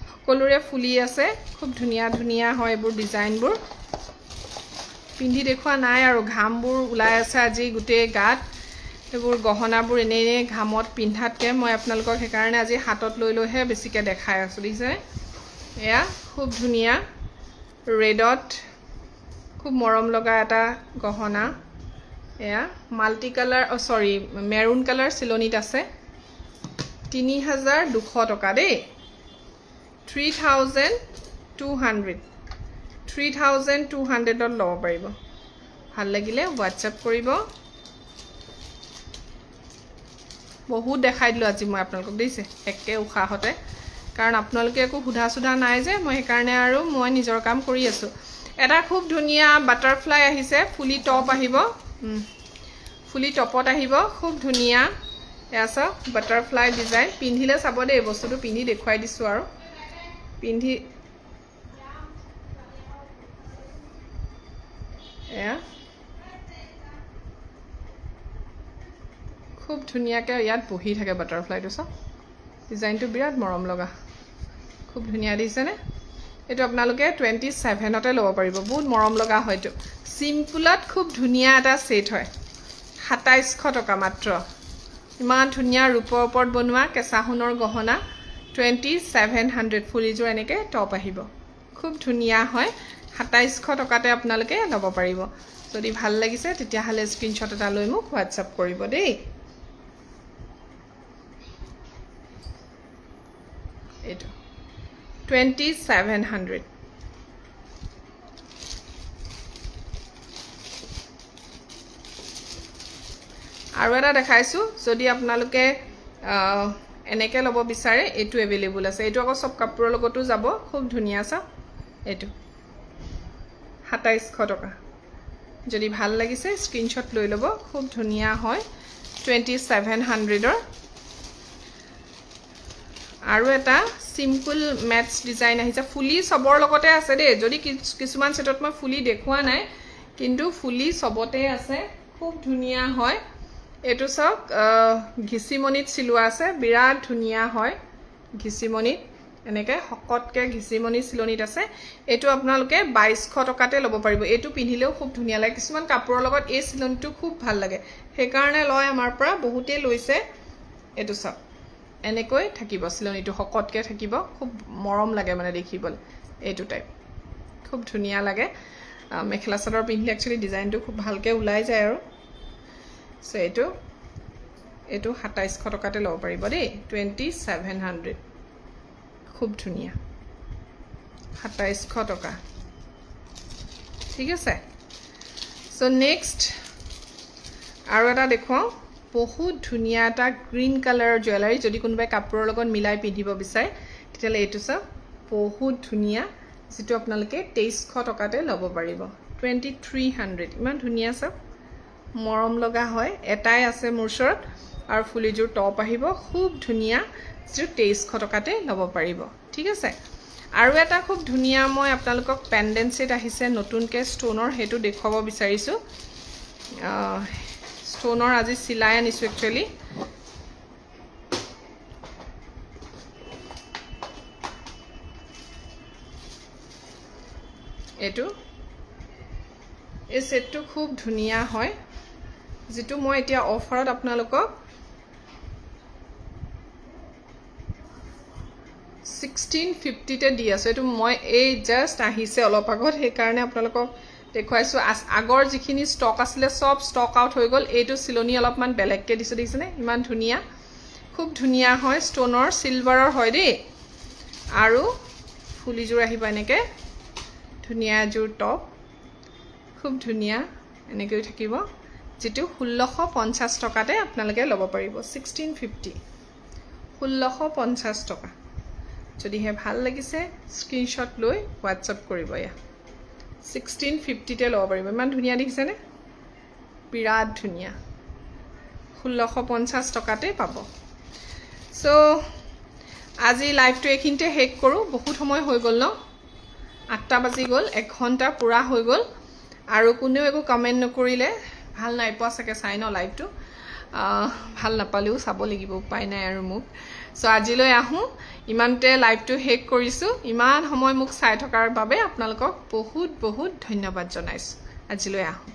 সকলোৰে ফুলি আছে খুব ধুনিয়া ধুনিয়া হয় এবোৰ ডিজাইনবোৰ পিন্ধি দেখুৱা নাই আৰু ঘামবোৰ উলাই আছে আজি গুটে গাত এবোৰ গহনাবোৰ এনে ঘামত পিন্ধাতকে মই আপোনালোকক হে কাৰণে আজি হাতত লৈ লৈহে বেছিকে দেখাই আছো দিছে এয়া খুব ধুনিয়া ৰেডত খুব মৰম লগা এটা গহনা এয়া মাল্টি কালাৰ সৰি মেৰুন কালাৰ সিলনিত আছে 3200 টকা দে 3200 ত লব পাৰিব ভাল লাগিলে WhatsApp কৰিব বহুত দেখাই দিলো আজি মই আপোনালোকক দিছে একে উখাহতে কাৰণ আপোনালোকে একো সুধা সুধা নাই যে মই হে কাৰণে আৰু মই নিজৰ কাম কৰি আছো এটা খুব ধুনিয়া বাটাৰফ্লাই আহিছে ফুলি টপ আহিব ফুলি টপত আহিব খুব ধুনিয়া এসা বাটাৰফ্লাই ডিজাইন পিন্ধিলে চাব দে বস্তুটো পিন্ধি দেখুৱাই দিছো আৰু পিন্ধি এয়া খুব ধুনীয়াকৈ ইয়াত বহি থাকে বাটাৰফ্লাইটো সব ডিজাইনটো বিৰাট মৰম লগা খুব ধুনীয়া দিছেনে এইটো আপোনালোকে 27তে ল'ব পাৰিব বহুত মৰম লগা হয়তো সিম্পলত খুব ধুনীয়া এটা সেট হয় 2700 টকা মাত্ৰ ইমান ধুনীয়া ৰূপৰ ওপৰত বনোৱা কেঁচা সোণৰ গহনা 2700 ফুলিযোৰ এনেকৈ টপ আহিব খুব ধুনীয়া হয় 2700 টকাতে আপোনালোকে ল'ব পাৰিব যদি ভাল লাগিছে তেতিয়াহ'লে স্ক্ৰিনশ্বট এটা লৈ মোক হোৱাটছআপ কৰিব দেই এইটো 2700 আৰু এটা দেখাইছো যদি আপোনালোকে এনেকৈ ল'ব বিচাৰে এইটো এভেইলেবল আছে এইটো আকৌ সব কাপোৰৰ লগতো যাব খুব ধুনীয়া আছে এইটো 2700 টকা যদি ভাল লাগিছে স্ক্ৰিনশ্বট লৈ ল'ব খুব ধুনীয়া হয় 2700ৰ আৰু এটা সিম্পল ম্যাটছ ডিজাইন আহিছে ফুলি সবৰ লগতে আছে দেই যদি কিছুমান সেটত মই ফুলি দেখুৱা নাই কিন্তু ফুলি সবতে আছে খুব ধুনীয়া হয় এটো সব ঘিচিমনিত চিলোৱা আছে বিৰাট ধুনীয়া হয় ঘিচিমনিত এনেকৈ হকতকে ঘিচিমনি চিলনিত আছে এটো আপোনালোকে 2200 টকাতে ল'ব পাৰিব এটো পিন্ধিলেও খুব ধুনীয়া লাগে কিছুমান কাপোৰৰ লগত এই চিলনিটো খুব ভাল লাগে সেই কাৰণে লয় আমাৰ পৰা বহুতে লৈছে এটো সব এনেকৈ থাকিব চিলনিটো হকতকে থাকিব খুব মৰম লাগে মানে দেখিবলৈ এইটো টাইপ খুব ধুনীয়া লাগে মেখেলা চাদৰ পিন্ধিলে একচুয়ালি ডিজাইনটো খুব ভালকে ওলাই যায় আৰু সো এইটো 2700 টকাতে ল'ব পাৰিব দেই 2700 খুব ধুনীয়া 2700 টকা ঠিক আছে সো নেক্সট আৰু এটা দেখুৱাও বহুত ধুনীয়া এটা গ্ৰীন কালাৰৰ জুৱেলাৰী যদি কোনোবাই কাপোৰৰ লগত মিলাই পিন্ধিব বিচাৰে তেতিয়ালে এইটো সব বহুত ধুনীয়া যেটো আপোনালোকে 2300 টকাতে ল'ব পাৰিব 2300 ইমান ধুনীয়া সব মৰম লগা হয় এটাই আছে মোৰ ওচৰত আৰু ফুলিযোৰ টপ আহিব খুব ধুনীয়া যেটো 2300 টকাতে ল'ব পাৰিব ঠিক আছে আৰু এটা খুব ধুনীয়া মই আপোনালোকক পেন্ডেন্ট সেট আহিছে নতুনকে ষ্টোনৰ হেতু দেখুৱাব বিচাৰিছো ষ্টোনৰ আজি সিলাই আনিছো একচুয়ালি এটো এই সেটটো খুব ধুনীয়া হয় যেটো মই এতিয়া অফাৰত আপোনালোকক 1650 তে দি আছে এটো মই এই জাস্ট আহিছে অলপ আগত সেই কাৰণে আপোনালোকক দেখুৱাইছো আগৰ যিখিনি ষ্টক আছিল সব ষ্টক আউট হৈ গল এইটো সিলনি অলপমান বেলেগকে দিছে দেখিছেনে ইমান ধুনীয়া খুব ধুনীয়া হয় ষ্টোনৰ সিলভাৰৰ হয় দেই আৰু ফুলিযোৰ আহিব এনেকে ধুনীয়া জোৰ টপ খুব ধুনীয়া এনেকৈ থাকিব যেটো 1650 টকাতে আপোনালোকে ল'ব পাৰিব 1650 1650 টকা যদি হে ভাল লাগিছে স্ক্ৰিনশ্বট লৈ হোৱাটছআপ কৰিব ইয়া 1650 তে ল'ব পাৰিব ইমান ধুনীয়া দেখিছেনে বিৰাট ধুনীয়া 1650 টকাতে পাব সো আজি লাইভটো এখিনতে হেক কৰো বহুত সময় হৈ গল ন 8টা বাজি গল 1 ঘন্টা পুৰা হৈ গল আৰু কোনেও একো কমেন্ট নকৰিলে ভাল নাই পোৱা সকে চাই ন লাইভটো ভাল নাপালেও চাব লাগিব উপায় নাই আৰু মোক সো আজিলৈ আহো ইমানতে লাইভটো হেক কৰিছো ইমান সময় মোক চাই থকাৰ বাবে আপোনালোকক বহুত বহুত ধন্যবাদ জনাইছো আজিলৈ আহো